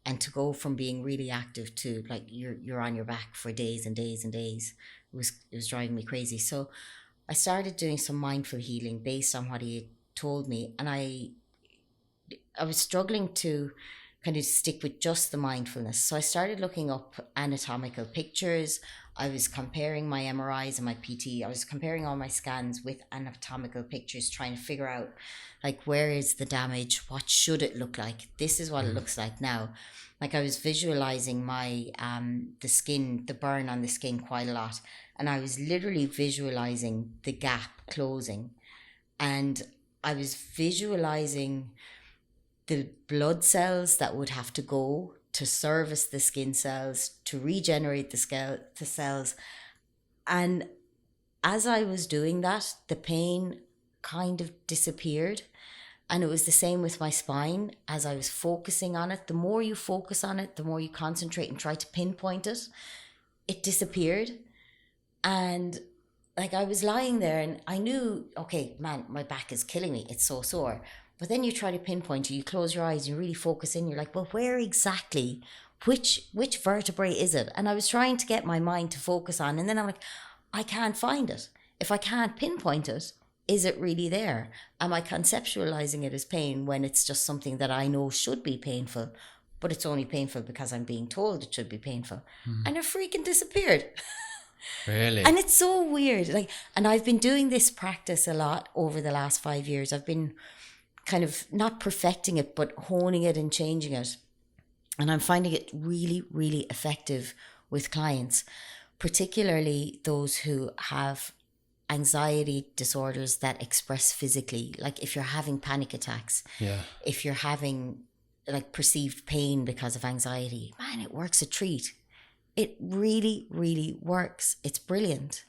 Speaker 1: And to go from being really active to like you're on your back for days and days and days, it was driving me crazy. So I started doing some mindful healing based on what he had told me. And I was struggling to kind of stick with just the mindfulness. So I started looking up anatomical pictures. I was comparing my MRIs and my PT. I was comparing all my scans with anatomical pictures, trying to figure out like, where is the damage? What should it look like? This is what it looks like now. Like I was visualizing my, the skin, the burn on the skin quite a lot. And I was literally visualizing the gap closing. And I was visualizing the blood cells that would have to go to service the skin cells, to regenerate the cells. And as I was doing that, the pain kind of disappeared. And it was the same with my spine. As I was focusing on it, the more you focus on it, the more you concentrate and try to pinpoint it, it disappeared. And like I was lying there and I knew, okay, man, my back is killing me. It's so sore. But then you try to pinpoint it, you close your eyes, you really focus in, you're like, well, where exactly, which vertebrae is it? And I was trying to get my mind to focus on, and then I'm like, I can't find it. If I can't pinpoint it, is it really there? Am I conceptualizing it as pain when it's just something that I know should be painful, but it's only painful because I'm being told it should be painful? And it freaking disappeared.
Speaker 2: Really?
Speaker 1: And it's so weird. Like, and I've been doing this practice a lot over the last 5 years. I've been kind of not perfecting it, but honing it and changing it. And I'm finding it really, really effective with clients, particularly those who have anxiety disorders that express physically. Like if you're having panic attacks, if you're having like perceived pain because of anxiety, man, it works a treat. It really, really works. It's brilliant.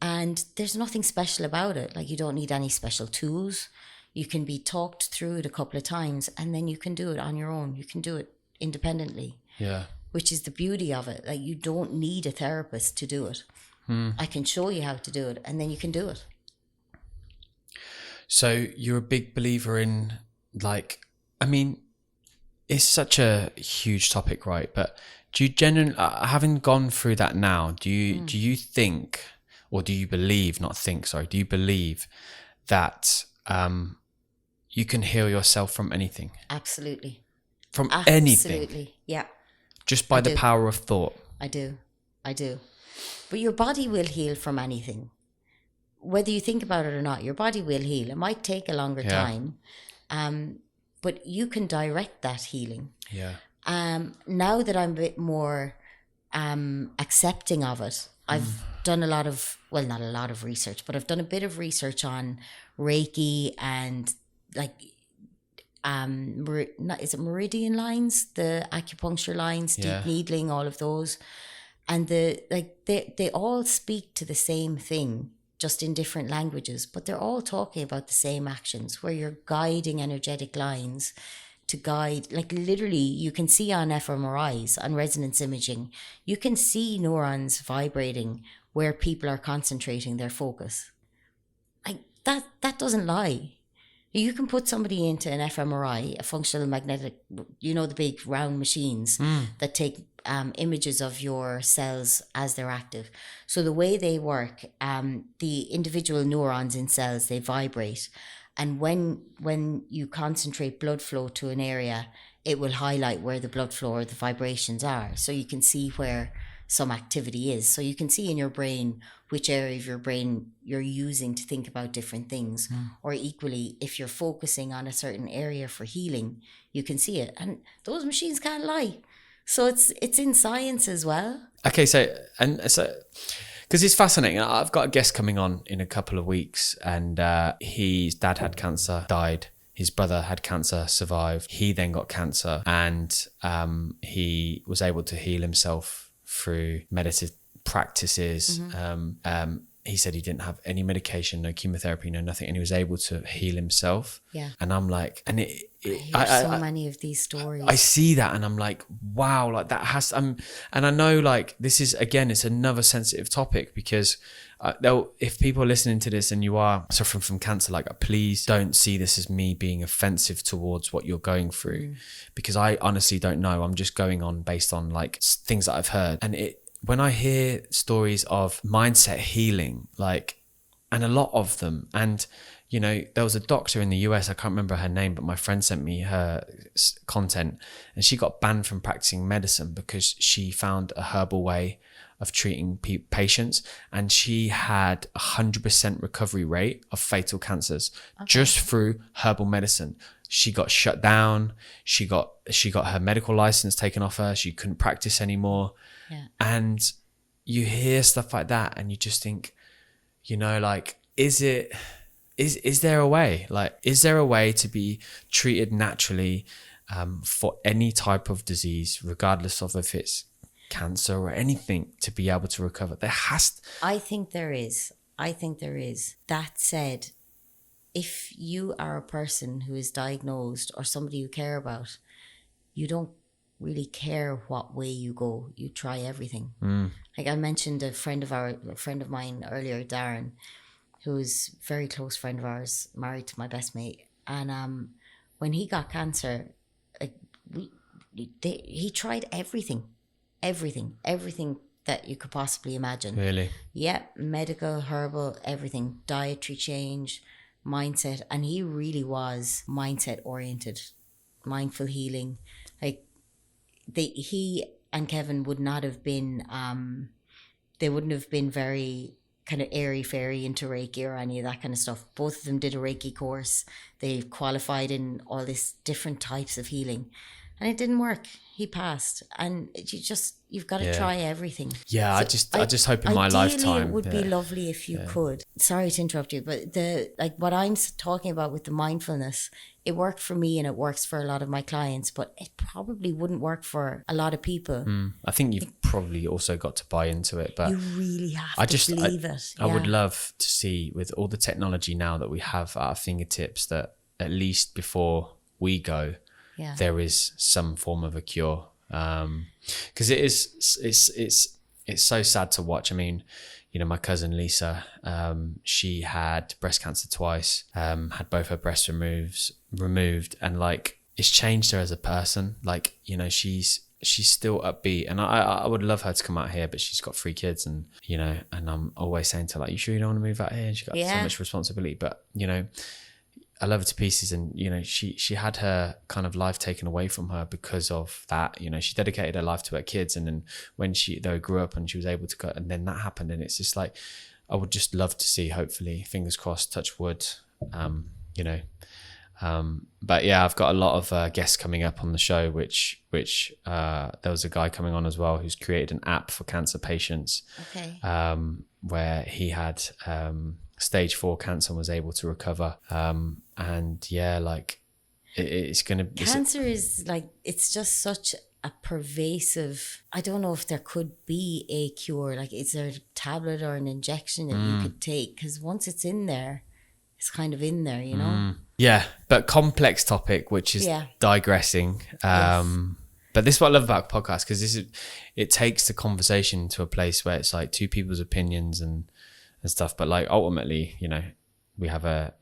Speaker 1: And there's nothing special about it. Like you don't need any special tools. You can be talked through it a couple of times and then you can do it on your own. You can do it independently. Yeah. Which is the beauty of it. Like you don't need a therapist to do it. I can show you how to do it and then you can do it.
Speaker 2: So you're a big believer in like, I mean, it's such a huge topic, right? But do you genuinely, having gone through that now, do you think, or do you believe, do you believe that you can heal yourself from anything?
Speaker 1: Absolutely.
Speaker 2: From anything?
Speaker 1: Absolutely, yeah.
Speaker 2: Just by the power of thought?
Speaker 1: I do. But your body will heal from anything. Whether you think about it or not, your body will heal. It might take a longer time, but you can direct that healing. Yeah. Now that I'm a bit more accepting of it, I've done a lot of, well, not a lot of research, but I've done a bit of research on Reiki and like, is it meridian lines, the acupuncture lines, deep needling, all of those. And they all speak to the same thing, just in different languages, but they're all talking about the same actions where you're guiding energetic lines to guide, like literally you can see on fMRIs, on resonance imaging, you can see neurons vibrating where people are concentrating their focus. Like that doesn't lie. You can put somebody into an fMRI, a functional magnetic, the big round machines that take images of your cells as they're active. So the way they work, the individual neurons in cells, they vibrate. And when you concentrate blood flow to an area, it will highlight where the blood flow or the vibrations are. So you can see where some activity is. So you can see in your brain which area of your brain you're using to think about different things. Or equally, if you're focusing on a certain area for healing, you can see it. And those machines can't lie. So it's in science as well. Okay,
Speaker 2: so because it's fascinating. I've got a guest coming on in a couple of weeks, and his dad had cancer, died. His brother had cancer, survived. He then got cancer, and he was able to heal himself through meditative practices. He said he didn't have any medication, no chemotherapy, no nothing, and he was able to heal himself. Yeah. And I'm like, and
Speaker 1: I hear many of these stories.
Speaker 2: I see that, and I'm like, wow, like that has. And I know, like, this is again, it's another sensitive topic because if people are listening to this and you are suffering from cancer, like, please don't see this as me being offensive towards what you're going through, because I honestly don't know. I'm just going on based on like things that I've heard, and when I hear stories of mindset healing, like, and a lot of them, and you know, there was a doctor in the US, I can't remember her name, but my friend sent me her content, and she got banned from practicing medicine because she found a herbal way of treating patients, and she had 100% recovery rate of fatal cancers just through herbal medicine. She got shut down. She got her medical license taken off her. She couldn't practice anymore.
Speaker 1: Yeah.
Speaker 2: And you hear stuff like that, and you just think, you know, like, is there a way? Like, is there a way to be treated naturally for any type of disease, regardless of if it's cancer or anything, to be able to recover?
Speaker 1: I think there is. That said, if you are a person who is diagnosed or somebody you care about, you don't really care what way you go. You try everything. Like I mentioned, a friend of mine earlier, Darren, who's a very close friend of ours, married to my best mate, and when he got cancer, he tried everything that you could possibly imagine.
Speaker 2: Really?
Speaker 1: Yeah, medical, herbal, everything, dietary change, mindset, and he really was mindset oriented, mindful healing. Like he and Kevin would not have been, they wouldn't have been very kind of airy fairy into Reiki or any of that kind of stuff. Both of them did a Reiki course. They qualified in all these different types of healing, and it didn't work. He passed, and you've got to try everything.
Speaker 2: Yeah, so I just hope in my lifetime
Speaker 1: it would be lovely if you could. Sorry to interrupt you, but what I'm talking about with the mindfulness, it worked for me and it works for a lot of my clients, but it probably wouldn't work for a lot of people.
Speaker 2: I think you've probably also got to buy into it, but
Speaker 1: you really have to believe it.
Speaker 2: I would love to see, with all the technology now that we have at our fingertips, that at least before we go, there is some form of a cure. Because it's so sad to watch. I mean, you know, my cousin Lisa, she had breast cancer twice, had both her breasts removed, and like, it's changed her as a person. Like, you know, she's still upbeat, and I would love her to come out here, but she's got 3 kids, and you know, and I'm always saying to her, like, you sure you don't want to move out here? And she's got so much responsibility, but you know, I love her to pieces, and you know, she had her kind of life taken away from her because of that. You know, she dedicated her life to her kids, and then when they grew up and she was able to go, and then that happened, and it's just like, I would just love to see, hopefully, fingers crossed, touch wood, you know. But yeah, I've got a lot of guests coming up on the show, which there was a guy coming on as well who's created an app for cancer patients, where he had stage 4 cancer and was able to recover. And yeah, like it's gonna be
Speaker 1: cancer is like, it's just such a pervasive, I don't know if there could be a cure. Like, is there a tablet or an injection that you could take? Because once it's in there, it's kind of in there, you know.
Speaker 2: Yeah, but complex topic, which is digressing. But this is what I love about a podcast, because it takes the conversation to a place where it's like 2 people's opinions and stuff, but like ultimately, you know, we have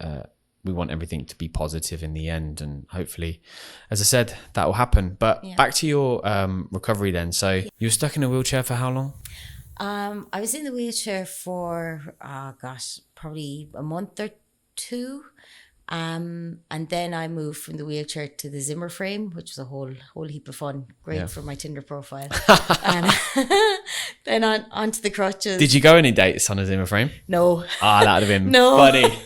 Speaker 2: we want everything to be positive in the end, and hopefully, as I said, that will happen. But back to your recovery then. So you were stuck in a wheelchair for how long?
Speaker 1: I was in the wheelchair for probably a month or 2. And then I moved from the wheelchair to the Zimmer frame, which was a whole heap of fun. Great for my Tinder profile. And then onto the crutches.
Speaker 2: Did you go any dates on a Zimmer frame?
Speaker 1: No.
Speaker 2: Ah, that would have been funny.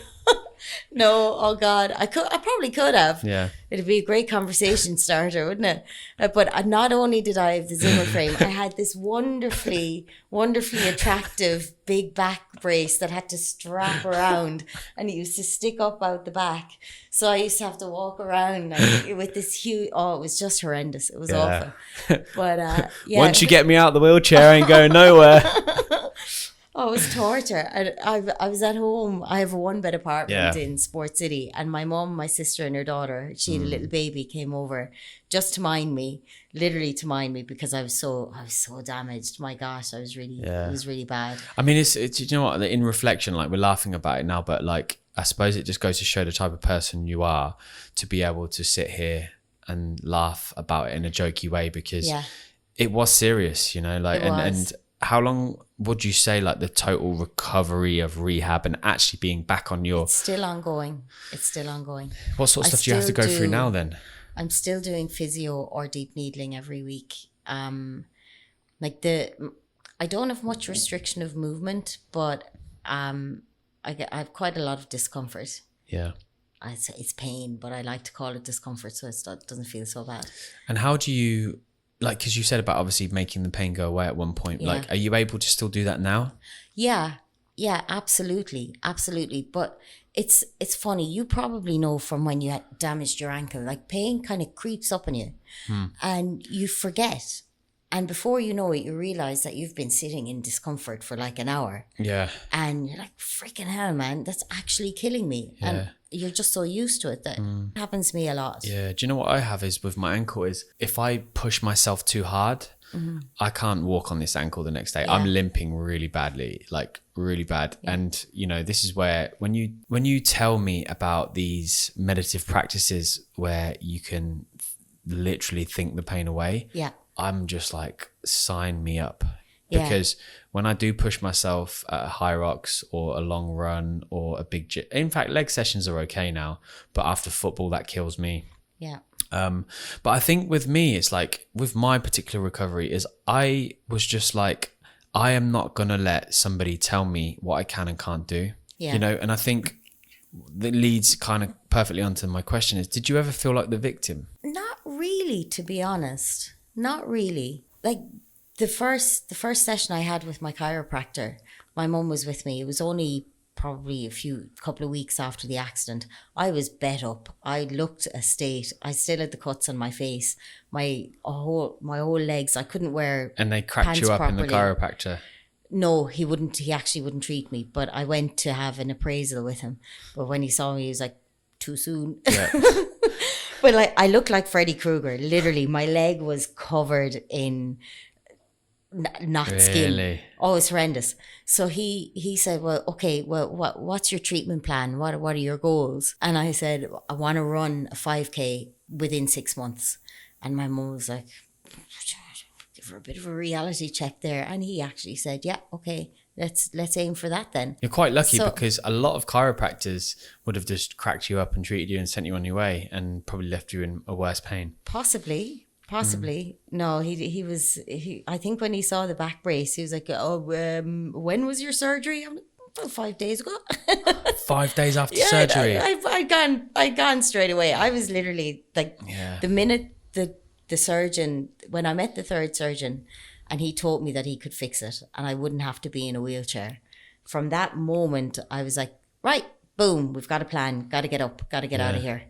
Speaker 1: No, oh God, I probably could have.
Speaker 2: Yeah.
Speaker 1: It'd be a great conversation starter, wouldn't it? But not only did I have the Zimmer frame, I had this wonderfully attractive big back brace that had to strap around, and it used to stick up out the back. So I used to have to walk around with this huge, it was just horrendous. It was awful. But
Speaker 2: once you get me out of the wheelchair, I ain't going nowhere.
Speaker 1: Oh, it was torture. I was at home. I have a 1-bed apartment in Sport City, and my mum, my sister, and her daughter, she had a little baby, came over just to mind me, literally to mind me, because I was so damaged. My gosh, it was really bad.
Speaker 2: I mean, it's you know what? In reflection, like, we're laughing about it now, but like, I suppose it just goes to show the type of person you are, to be able to sit here and laugh about it in a jokey way, because it was serious, you know, like, and how long would you say like the total recovery of rehab and actually being back on your...
Speaker 1: It's still ongoing.
Speaker 2: What sort of stuff do you have to go through now then?
Speaker 1: I'm still doing physio or deep needling every week. I don't have much restriction of movement, but I have quite a lot of discomfort.
Speaker 2: Yeah.
Speaker 1: It's pain, but I like to call it discomfort so it doesn't feel so bad.
Speaker 2: And how do you, like, because you said about obviously making the pain go away at one point, like, are you able to still do that now?
Speaker 1: Yeah, absolutely. But it's funny. You probably know from when you had damaged your ankle, like pain kind of creeps up on you and you forget. And before you know it, you realize that you've been sitting in discomfort for like an hour.
Speaker 2: Yeah.
Speaker 1: And you're like, freaking hell, man, that's actually killing me. Yeah. And you're just so used to it that it happens to me a lot.
Speaker 2: Yeah. Do you know what I have is with my ankle is if I push myself too hard, I can't walk on this ankle the next day. Yeah. I'm limping really badly, like really bad. Yeah. And you know, this is where when you tell me about these meditative practices where you can literally think the pain away. Yeah. I'm just like, sign me up. Because when I do push myself at a high rocks or a long run or a big gym, in fact, leg sessions are okay now, but after football, that kills me. Yeah. But I think with me, it's like with my particular recovery is I was just like, I am not going to let somebody tell me what I can and can't do, you know? And I think that leads kind of perfectly onto my question is, did you ever feel like the victim?
Speaker 1: Not really, to be honest. Not really. Like the first session I had with my chiropractor, my mum was with me. It was only probably couple of weeks after the accident. I was bet up. I looked a state. I still had the cuts on my face. My whole legs. I couldn't wear.
Speaker 2: And they cracked you up properly. In the chiropractor.
Speaker 1: No, he wouldn't. He actually wouldn't treat me. But I went to have an appraisal with him. But when he saw me, he was like, too soon. Yeah. But like, I looked like Freddy Krueger. Literally, my leg was covered in not skin. Oh, it's horrendous. So he said, well, okay, well, what's your treatment plan? What are your goals? And I said, I want to run a 5K within 6 months. And my mum was like, give her a bit of a reality check there. And he actually said, yeah, okay. Let's aim for that then. You're quite lucky
Speaker 2: because a lot of chiropractors would have just cracked you up and treated you and sent you on your way and probably left you in a worse pain.
Speaker 1: Possibly. No, he I think when he saw the back brace, he was like, oh, when was your surgery? I'm like, about 5 days ago.
Speaker 2: 5 days after surgery?
Speaker 1: I'd gone straight away. I was literally like, the minute the surgeon, when I met the third surgeon, and he told me that he could fix it and I wouldn't have to be in a wheelchair. From that moment, I was like, right, boom, we've got a plan, got to get up, got to get out of here.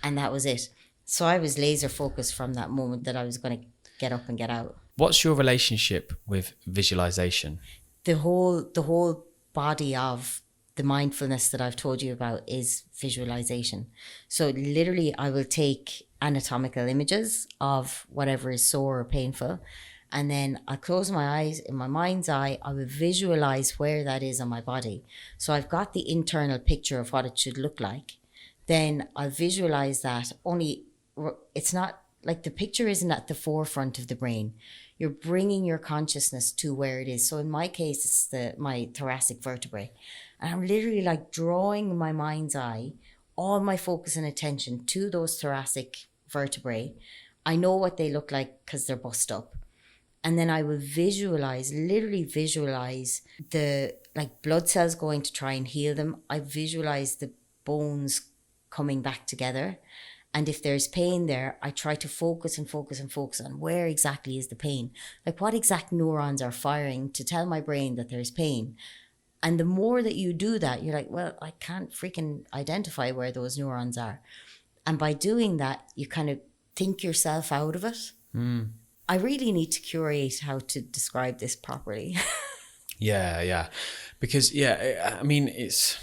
Speaker 1: And that was it. So I was laser focused from that moment that I was going to get up and get out.
Speaker 2: What's your relationship with visualization?
Speaker 1: The whole body of the mindfulness that I've told you about is visualization. So literally I will take anatomical images of whatever is sore or painful. And then I close my eyes, in my mind's eye, I will visualize where that is on my body. So I've got the internal picture of what it should look like. Then I visualize that, only it's not like the picture isn't at the forefront of the brain. You're bringing your consciousness to where it is. So in my case, it's my thoracic vertebrae. And I'm literally like drawing in my mind's eye all my focus and attention to those thoracic vertebrae. I know what they look like because they're bust up. And then I will literally visualize the like blood cells going to try and heal them. I visualize the bones coming back together. And if there's pain there, I try to focus on where exactly is the pain. Like what exact neurons are firing to tell my brain that there's pain. And the more that you do that, you're like, well, I can't freaking identify where those neurons are. And by doing that, you kind of think yourself out of it. I really need to curate how to describe this properly.
Speaker 2: Yeah. Because, I mean, it's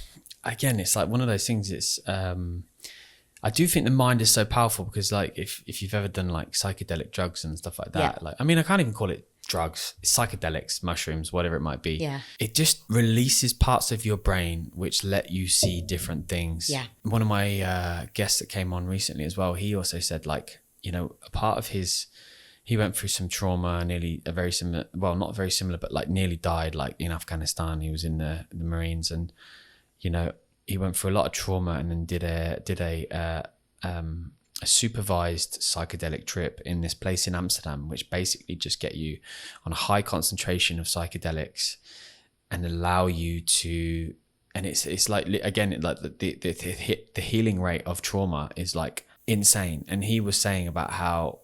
Speaker 2: like one of those things. It's, I do think the mind is so powerful because like, if you've ever done like psychedelic drugs and stuff like that, like, I mean, I can't even call it drugs, it's psychedelics, mushrooms, whatever it might be. Yeah. It just releases parts of your brain which let you see different things. Yeah. One of my guests that came on recently as well, he also said like, you know, a part of his he went through some trauma, nearly a very similar, well, not very similar, but like nearly died, like in Afghanistan. He was in the Marines, and you know, he went through a lot of trauma, and then did a supervised psychedelic trip in this place in Amsterdam, which basically just get you on a high concentration of psychedelics and allow you to, and it's like, again, like the healing rate of trauma is like insane. And he was saying about how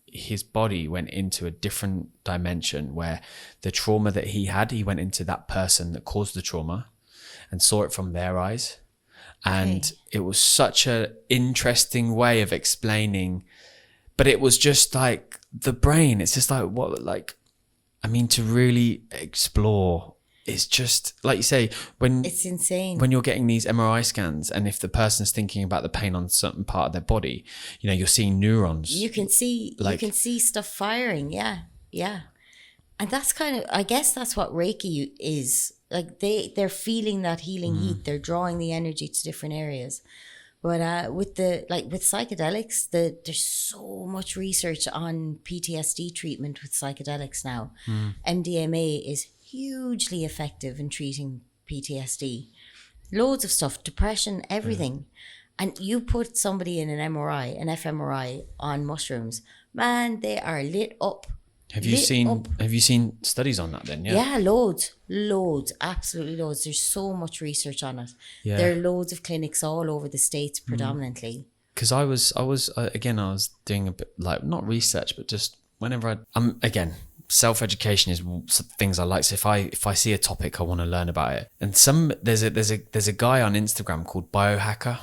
Speaker 2: his body went into a different dimension, where the trauma that he had, he went into that person that caused the trauma and saw it from their eyes. And it was such an interesting way of explaining, but it was just like the brain. It's just like, what, like, I mean, to really explore, it's just like you say, when
Speaker 1: it's insane
Speaker 2: when you're getting these MRI scans, and if the person's thinking about the pain on a certain part of their body, you know, you're seeing neurons.
Speaker 1: You can see, like, you can see stuff firing. Yeah. And that's kind of, I guess that's what Reiki is. Like they're feeling that healing heat. They're drawing the energy to different areas. But with psychedelics, there's so much research on PTSD treatment with psychedelics now. MDMA is hugely effective in treating PTSD. Loads of stuff, depression, everything. And you put somebody in an MRI, an fMRI on mushrooms, man, they are lit up.
Speaker 2: Have you seen studies on that then?
Speaker 1: Yeah, loads, absolutely loads. There's so much research on it. Yeah. There are loads of clinics all over the States predominantly.
Speaker 2: Because I was doing a bit, like, not research, but just whenever again, self-education is things I like. So if I see a topic, I want to learn about it. And there's a guy on Instagram called Biohacker,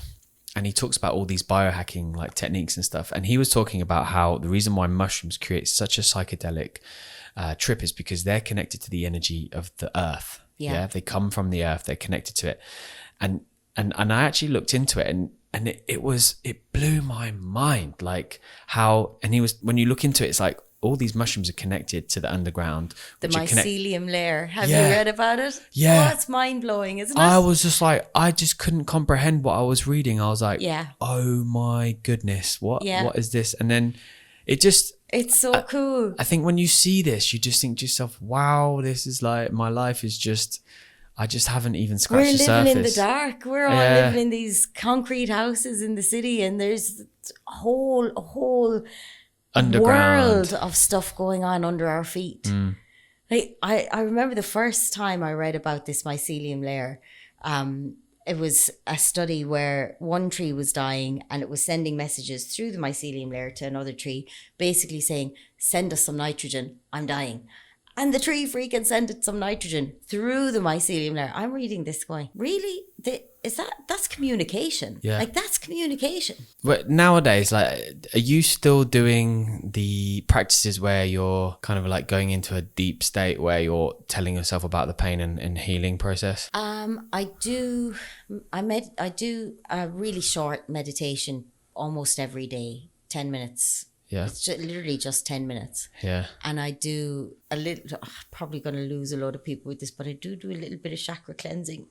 Speaker 2: and he talks about all these biohacking like techniques and stuff. And he was talking about how the reason why mushrooms create such a psychedelic trip is because they're connected to the energy of the earth. Yeah. They come from the earth. They're connected to it. And I actually looked into it, and it blew my mind. Like how, and when you look into it, it's like all these mushrooms are connected to the underground.
Speaker 1: The mycelium layer. Have you read about it?
Speaker 2: Yeah.
Speaker 1: Oh, it's mind-blowing, isn't it?
Speaker 2: I was just like, I just couldn't comprehend what I was reading. I was like, oh my goodness, what is this? And then it's
Speaker 1: so cool.
Speaker 2: I think when you see this, you just think to yourself, wow, this is like, my life is just, I just haven't even scratched the surface.
Speaker 1: We're living in the dark. We're all living in these concrete houses in the city, and there's a whole underground world of stuff going on under our feet. I remember the first time I read about this mycelium layer. It was a study where one tree was dying, and it was sending messages through the mycelium layer to another tree, basically saying, send us some nitrogen, I'm dying. And the tree freaking sent it some nitrogen through the mycelium layer. I'm reading this going, really? That's communication.
Speaker 2: Yeah.
Speaker 1: Like, that's communication.
Speaker 2: But nowadays, like, are you still doing the practices where you're kind of like going into a deep state where you're telling yourself about the pain and healing process?
Speaker 1: I do a really short meditation almost every day, 10 minutes.
Speaker 2: Yeah.
Speaker 1: It's literally just 10 minutes.
Speaker 2: Yeah.
Speaker 1: And I do a little, probably going to lose a lot of people with this, but I do a little bit of chakra cleansing.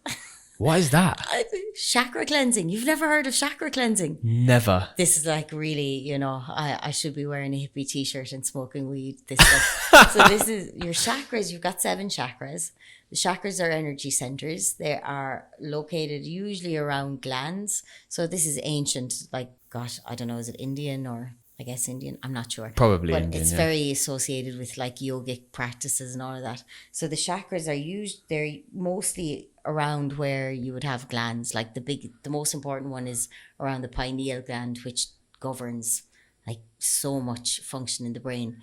Speaker 2: What is that?
Speaker 1: Chakra cleansing. You've never heard of chakra cleansing?
Speaker 2: Never.
Speaker 1: This is like really, you know, I should be wearing a hippie t-shirt and smoking weed, this stuff. So this is your chakras. You've got 7 chakras. The chakras are energy centers. They are located usually around glands. So this is ancient, like, gosh, I don't know, is it Indian or... I guess Indian, I'm not sure.
Speaker 2: Probably
Speaker 1: but
Speaker 2: Indian,
Speaker 1: it's very associated with like yogic practices and all of that. So the chakras are they're mostly around where you would have glands. Like the most important one is around the pineal gland, which governs like so much function in the brain.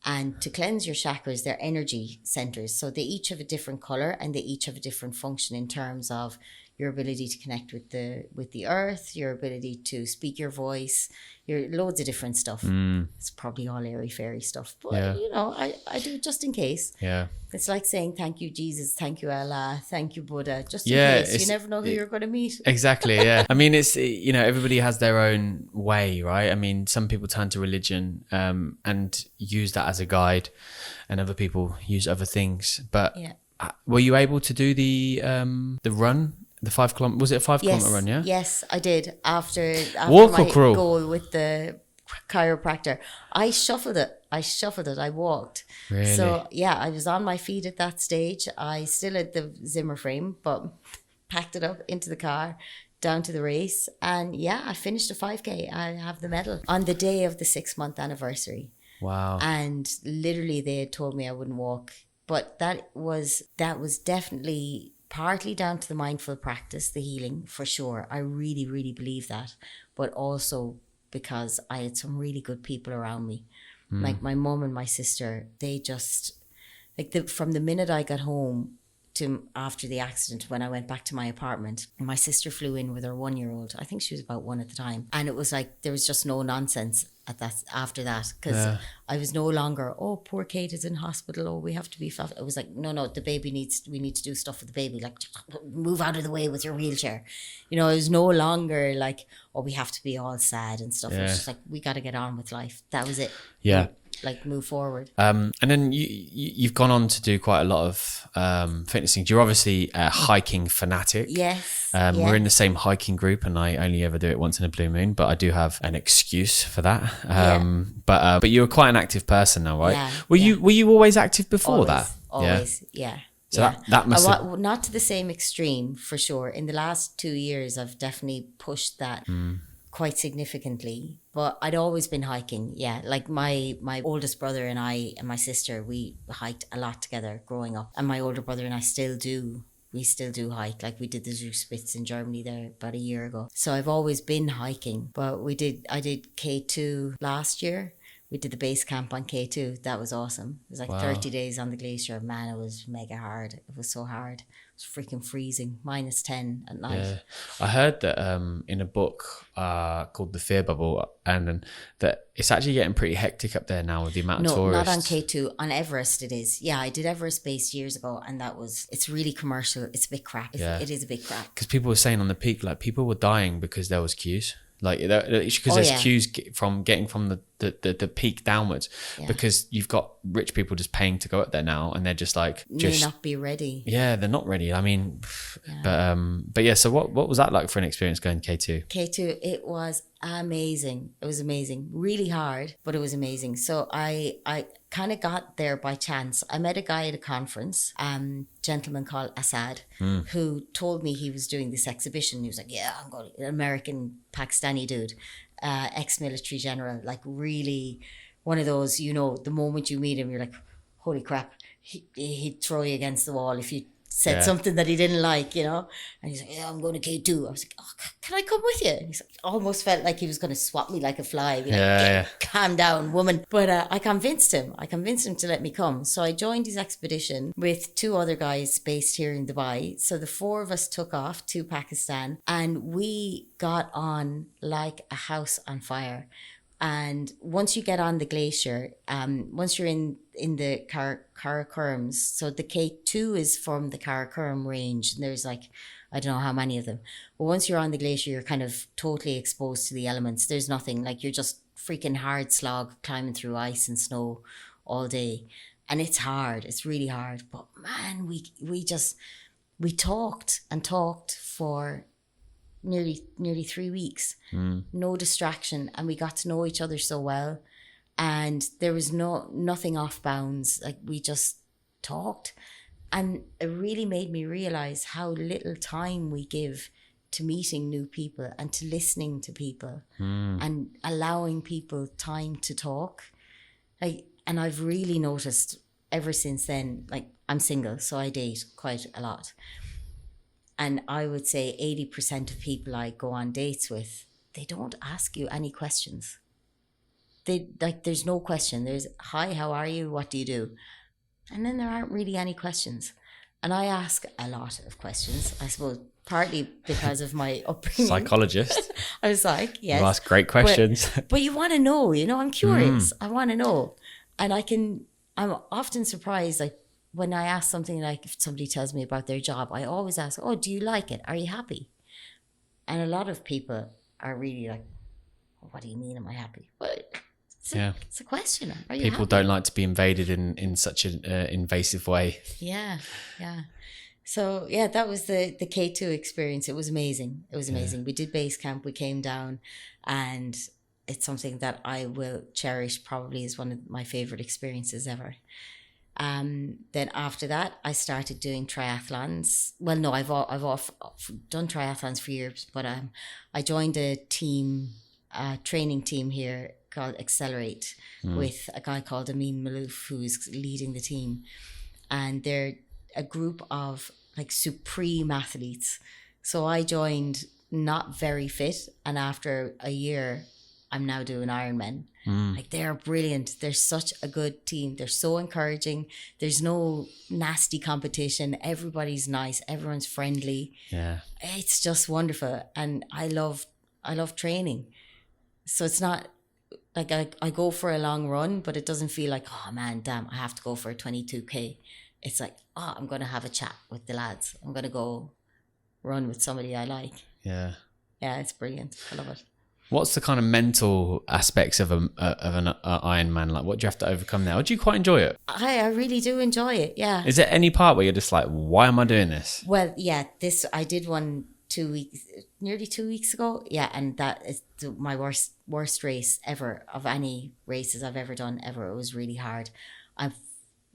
Speaker 1: And to cleanse your chakras, they're energy centers. So they each have a different color, and they each have a different function in terms of your ability to connect with the earth, your ability to speak your voice, your loads of different stuff. It's probably all airy-fairy stuff, but you know, I do it just in case.
Speaker 2: Yeah.
Speaker 1: It's like saying thank you, Jesus, thank you, Allah, thank you, Buddha, just in case. You never know who you're going to meet.
Speaker 2: Exactly, yeah. I mean, it's, you know, everybody has their own way, right? I mean, some people turn to religion and use that as a guide, and other people use other things. But were you able to do the run? The 5 kilometer, was it a 5 kilometer run? Yeah.
Speaker 1: Yes, I did. After
Speaker 2: walk
Speaker 1: my
Speaker 2: or crawl?
Speaker 1: Goal with the chiropractor. I shuffled it. I walked.
Speaker 2: Really?
Speaker 1: So yeah, I was on my feet at that stage. I still had the Zimmer frame, but packed it up into the car, down to the race. And yeah, I finished a 5K. I have the medal on the day of the 6-month anniversary.
Speaker 2: Wow.
Speaker 1: And literally they had told me I wouldn't walk. But that was definitely partly down to the mindful practice, the healing, for sure. I really, really believe that. But also because I had some really good people around me. Like my mum and my sister, they just, from the minute I got home to after the accident, when I went back to my apartment, my sister flew in with her 1-year-old. I think she was about 1 at the time. And it was like, there was just no nonsense after that, because I was no longer, oh, poor Kate is in hospital, oh, we have to be fast. It was like, no, the baby we need to do stuff with the baby, like move out of the way with your wheelchair. It was no longer like, oh, we have to be all sad and stuff. It was just like, we got to get on with life. That was it.
Speaker 2: Yeah.
Speaker 1: Like move forward.
Speaker 2: And then you've gone on to do quite a lot of fitness things. You're obviously a hiking fanatic.
Speaker 1: Yes.
Speaker 2: We're in the same hiking group, and I only ever do it once in a blue moon, but I do have an excuse for that. But you're quite an active person now, right?
Speaker 1: Yeah,
Speaker 2: were you always active before that?
Speaker 1: Always, yeah.
Speaker 2: So that must have...
Speaker 1: Not to the same extreme, for sure. In the last 2 years, I've definitely pushed that quite significantly. But I'd always been hiking, yeah. Like my oldest brother and I and my sister, we hiked a lot together growing up. And my older brother and I still do. We still do hike. Like we did the Zugspitze in Germany there about a year ago. So I've always been hiking. But I did K2 last year. We did the base camp on K2. That was awesome. It was like 30 days on the glacier. Man, it was mega hard. It was so hard. It was freaking freezing. -10 at night.
Speaker 2: Yeah. I heard that in a book called The Fear Bubble, and that it's actually getting pretty hectic up there now with the amount of tourists.
Speaker 1: No, not on K2. On Everest it is. Yeah, I did Everest base years ago, and it's really commercial. It's a bit crap. It is a bit crap.
Speaker 2: Because people were saying on the peak, like people were dying because there was queues. Like because there's queues from getting from the peak downwards, because you've got rich people just paying to go up there now, and they're just like
Speaker 1: may not be ready.
Speaker 2: Yeah, they're not ready. I mean, but yeah. So what was that like for an experience going K2?
Speaker 1: K2, it was amazing. It was amazing. Really hard, but it was amazing. So I kind of got there by chance. I met a guy at a conference, gentleman called Assad, who told me he was doing this exhibition. He was like, yeah, I'm going, an American Pakistani dude, ex-military general, like really one of those, the moment you meet him, you're like, holy crap, he'd throw you against the wall if you said something that he didn't like, and he's like, yeah, I'm going to K2. I was like, oh, can I come with you? And he's like, almost felt like he was going to swat me like a fly. Calm down, woman. But I convinced him to let me come. So I joined his expedition with 2 other guys based here in Dubai. So the 4 of us took off to Pakistan, and we got on like a house on fire. And once you get on the glacier, once you're in the Karakorums, so the K2 is from the Karakorum range, and there's like, I don't know how many of them. But once you're on the glacier, you're kind of totally exposed to the elements. There's nothing, like you're just freaking hard slog climbing through ice and snow all day. And it's hard, it's really hard. But man, we talked and talked for nearly 3 weeks. No distraction, and we got to know each other so well, and there was nothing off bounds. Like we just talked, and it really made me realize how little time we give to meeting new people and to listening to people and allowing people time to talk. And I've really noticed ever since then, like I'm single, so I date quite a lot. And I would say 80% of people I go on dates with, they don't ask you any questions. There's no question. There's, hi, how are you? What do you do? And then there aren't really any questions. And I ask a lot of questions, I suppose, partly because of my upbringing.
Speaker 2: Psychologist.
Speaker 1: I was like, yes.
Speaker 2: You ask great questions.
Speaker 1: But you want to know, I'm curious. I want to know. And I'm often surprised, like, when I ask something, like if somebody tells me about their job, I always ask, oh, do you like it? Are you happy? And a lot of people are really like, what do you mean, am I happy? Well, it's a question. Are you
Speaker 2: people
Speaker 1: happy?
Speaker 2: Don't like to be invaded in such an invasive way.
Speaker 1: Yeah. So yeah, that was the K2 experience. It was amazing. We did base camp, we came down, and it's something that I will cherish, probably is one of my favorite experiences ever. Then after that, I started doing triathlons. Well, no, I've done triathlons for years, but I joined a training team here called Accelerate with a guy called Amin Malouf, who's leading the team. And they're a group of like supreme athletes. So I joined not very fit, and after a year, I'm now doing Ironman. Like, they're brilliant. They're such a good team. They're so encouraging. There's no nasty competition. Everybody's nice. Everyone's friendly.
Speaker 2: Yeah.
Speaker 1: It's just wonderful. And I love training. So it's not like I go for a long run, but it doesn't feel like, oh man, damn, I have to go for a 22K. It's like, oh, I'm going to have a chat with the lads. I'm going to go run with somebody I like.
Speaker 2: Yeah.
Speaker 1: Yeah, it's brilliant. I love it.
Speaker 2: What's the kind of mental aspects of an Ironman? Like, what do you have to overcome there? Or do you quite enjoy it?
Speaker 1: I really do enjoy it. Yeah.
Speaker 2: Is there any part where you're just like, why am I doing this?
Speaker 1: Well, yeah, I did one nearly 2 weeks ago. Yeah. And that is my worst race ever, of any races I've ever done ever. It was really hard.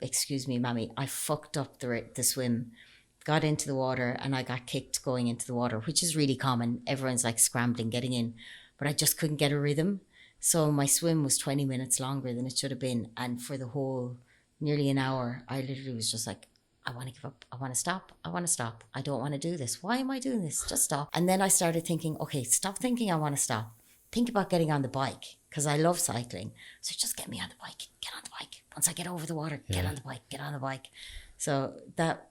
Speaker 1: Excuse me, Mammy, I fucked up the swim, got into the water, and I got kicked going into the water, which is really common. Everyone's like scrambling, getting in, but I just couldn't get a rhythm. So my swim was 20 minutes longer than it should have been. And for the whole nearly an hour, I literally was just like, I want to give up. I want to stop. I want to stop. I don't want to do this. Why am I doing this? Just stop. And then I started thinking, okay, stop thinking I want to stop. Think about getting on the bike, because I love cycling. So just get me on the bike. Get on the bike. Once I get over the water, get on the bike. Get on the bike. So that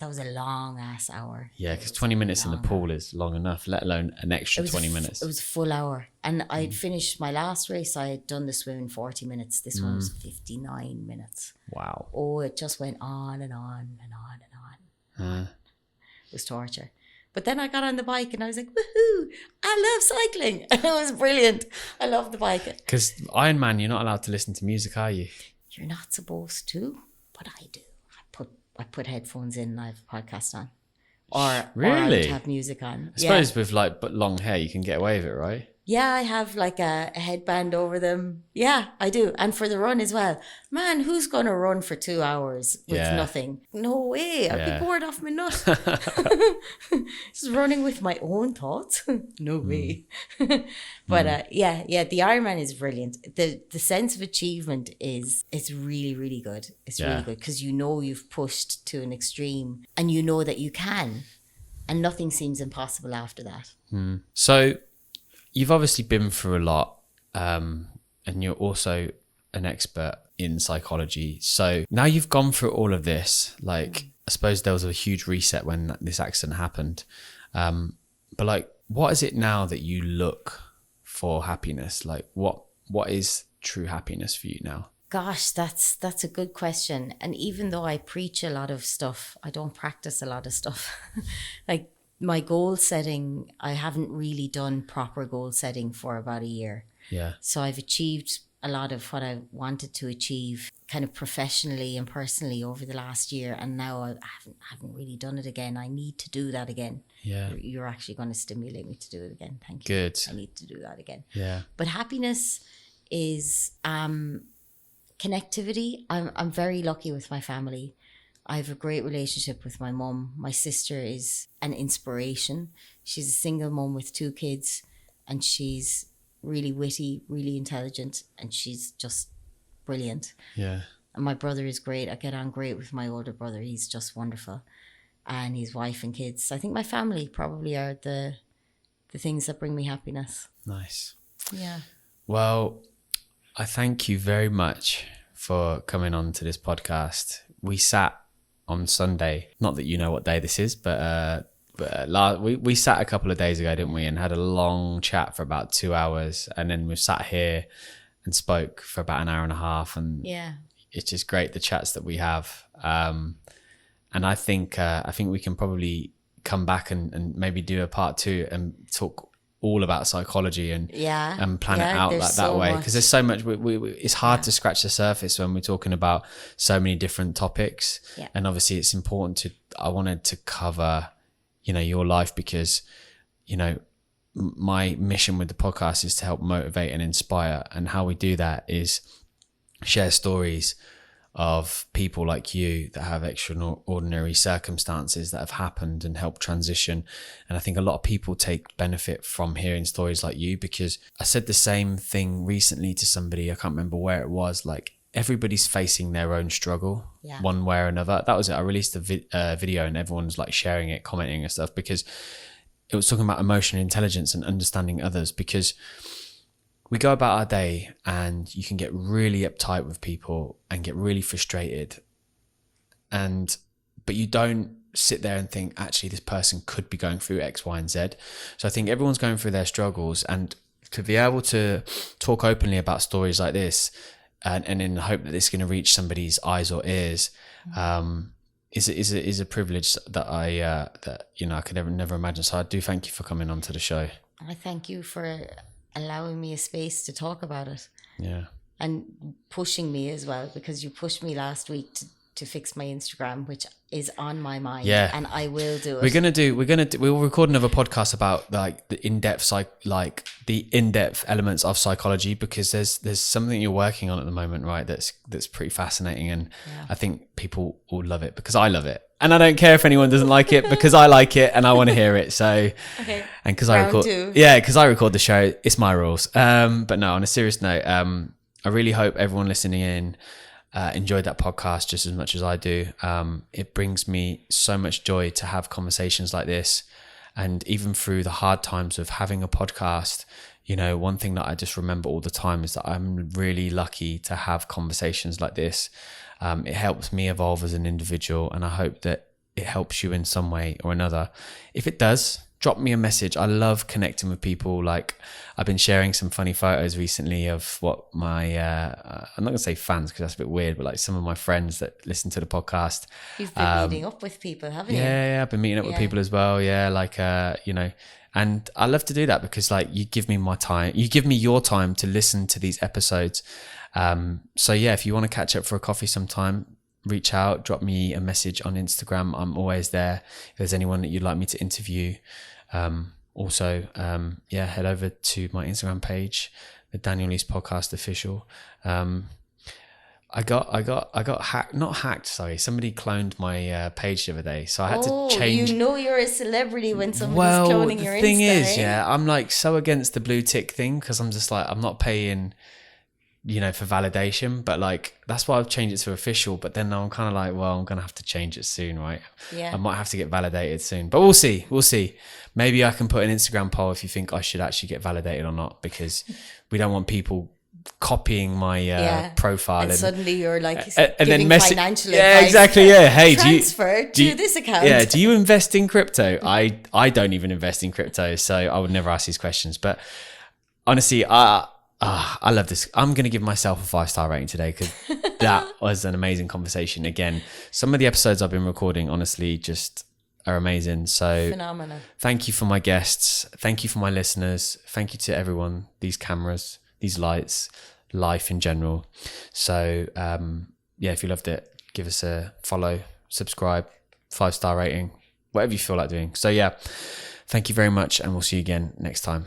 Speaker 1: was a long ass hour.
Speaker 2: Yeah, because 20 minutes in the pool is long enough, let alone an extra 20 minutes.
Speaker 1: It was a full hour. And I'd finished my last race. I had done the swim in 40 minutes. This one was 59 minutes.
Speaker 2: Wow.
Speaker 1: Oh, it just went on and on and on and on. It was torture. But then I got on the bike and I was like, woohoo, I love cycling. It was brilliant. I love the bike.
Speaker 2: Because Ironman, you're not allowed to listen to music, are you?
Speaker 1: You're not supposed to, but I do. I put headphones in and I have a podcast on. Or I would have music on.
Speaker 2: I suppose with but long hair, you can get away with it, right?
Speaker 1: Yeah, I have like a headband over them. Yeah, I do. And for the run as well. Man, who's going to run for 2 hours with nothing? No way. I'd be bored off my nut. Just running with my own thoughts. No way. But the Ironman is brilliant. The sense of achievement it's really, really good. It's really good because you know you've pushed to an extreme and you know that you can. And nothing seems impossible after that.
Speaker 2: So you've obviously been through a lot, and you're also an expert in psychology. So now you've gone through all of this, like, I suppose there was a huge reset when this accident happened. But like, what is it now that you look for happiness? Like, what is true happiness for you now?
Speaker 1: Gosh, that's a good question. And even though I preach a lot of stuff, I don't practice a lot of stuff. Like, my goal setting, I haven't really done proper goal setting for about a year.
Speaker 2: Yeah.
Speaker 1: So I've achieved a lot of what I wanted to achieve kind of professionally and personally over the last year. And now I haven't really done it again. I need to do that again.
Speaker 2: Yeah.
Speaker 1: You're actually going to stimulate me to do it again. Thank you.
Speaker 2: Good.
Speaker 1: I need to do that again.
Speaker 2: Yeah.
Speaker 1: But happiness is connectivity. I'm very lucky with my family. I have a great relationship with my mum. My sister is an inspiration. She's a single mum with 2 kids, and she's really witty, really intelligent, and she's just brilliant.
Speaker 2: Yeah.
Speaker 1: And my brother is great. I get on great with my older brother. He's just wonderful. And his wife and kids. I think my family probably are the things that bring me happiness.
Speaker 2: Nice.
Speaker 1: Yeah.
Speaker 2: Well, I thank you very much for coming on to this podcast. We sat on Sunday, not that you know what day this is, but we sat a couple of days ago, didn't we, and had a long chat for about 2 hours, and then we've sat here and spoke for about an hour and a half, and it's just great, the chats that we have, and I think we can probably come back and maybe do a part 2 and talk all about psychology and plan it out that way, because there's so much. It's hard to scratch the surface when we're talking about so many different topics, and obviously it's important I wanted to cover, your life, because my mission with the podcast is to help motivate and inspire. And how we do that is share stories of people like you that have extraordinary circumstances that have happened and help transition. And I think a lot of people take benefit from hearing stories like you, because I said the same thing recently to somebody, I can't remember where it was, like everybody's facing their own struggle one way or another. That was it. I released a video and everyone's like sharing it, commenting and stuff, because it was talking about emotional intelligence and understanding others. Because we go about our day and you can get really uptight with people and get really frustrated, but you don't sit there and think, actually, this person could be going through X, Y, and Z. So I think everyone's going through their struggles, and to be able to talk openly about stories like this, and in the hope that this is going to reach somebody's eyes or ears, is a privilege that I could never imagine. So I do thank you for coming on to the show.
Speaker 1: I thank you for allowing me a space to talk about it.
Speaker 2: Yeah.
Speaker 1: And pushing me as well, because you pushed me last week to fix my Instagram, which is on my mind.
Speaker 2: Yeah.
Speaker 1: And I will do it.
Speaker 2: We'll record another podcast about like the in-depth elements of psychology, because there's something you're working on at the moment, right? That's pretty fascinating. And I think people will love it because I love it. And I don't care if anyone doesn't like it, because I like it and I want to hear it. So,
Speaker 1: okay.
Speaker 2: And because I record the show, it's my rules. But no, on a serious note, I really hope everyone listening in enjoyed that podcast just as much as I do. It brings me so much joy to have conversations like this. And even through the hard times of having a podcast, one thing that I just remember all the time is that I'm really lucky to have conversations like this. It helps me evolve as an individual, and I hope that it helps you in some way or another. If it does, drop me a message. I love connecting with people. Like, I've been sharing some funny photos recently of what my, I'm not going to say fans because that's a bit weird, but like some of my friends that listen to the podcast.
Speaker 1: You've been meeting up with people, haven't you?
Speaker 2: Yeah, I've been meeting up with people as well. Yeah, like, and I love to do that because like you give me my time, you give me your time to listen to these episodes. So yeah, if you want to catch up for a coffee sometime, reach out, drop me a message on Instagram. I'm always there. If there's anyone that you'd like me to interview, head over to my Instagram page, the Daniel Leese Podcast Official. I got hacked. Sorry, somebody cloned my page the other day, so I had to change.
Speaker 1: You're a celebrity when somebody's cloning your Insta.
Speaker 2: The thing is, I'm like so against the blue tick thing, because I'm just like, I'm not paying, for validation, but like that's why I've changed it to official. But then I'm kind of like, well, I'm gonna have to change it soon, right?
Speaker 1: Yeah.
Speaker 2: I might have to get validated soon, but we'll see. Maybe I can put an Instagram poll if you think I should actually get validated or not, because we don't want people copying my profile
Speaker 1: and suddenly you're like
Speaker 2: and
Speaker 1: giving
Speaker 2: then
Speaker 1: financial advice.
Speaker 2: Yeah, exactly. Yeah. Hey,
Speaker 1: transfer to this account.
Speaker 2: Yeah. Do you invest in crypto? I don't even invest in crypto, so I would never ask these questions. But honestly, I love this. I'm going to give myself a 5-star rating today, because that was an amazing conversation. Again, some of the episodes I've been recording, honestly, just are amazing. So
Speaker 1: phenomenal. Thank
Speaker 2: you for my guests. Thank you for my listeners. Thank you to everyone, these cameras, these lights, life in general. So if you loved it, give us a follow, subscribe, 5-star rating, whatever you feel like doing. So thank you very much, and we'll see you again next time.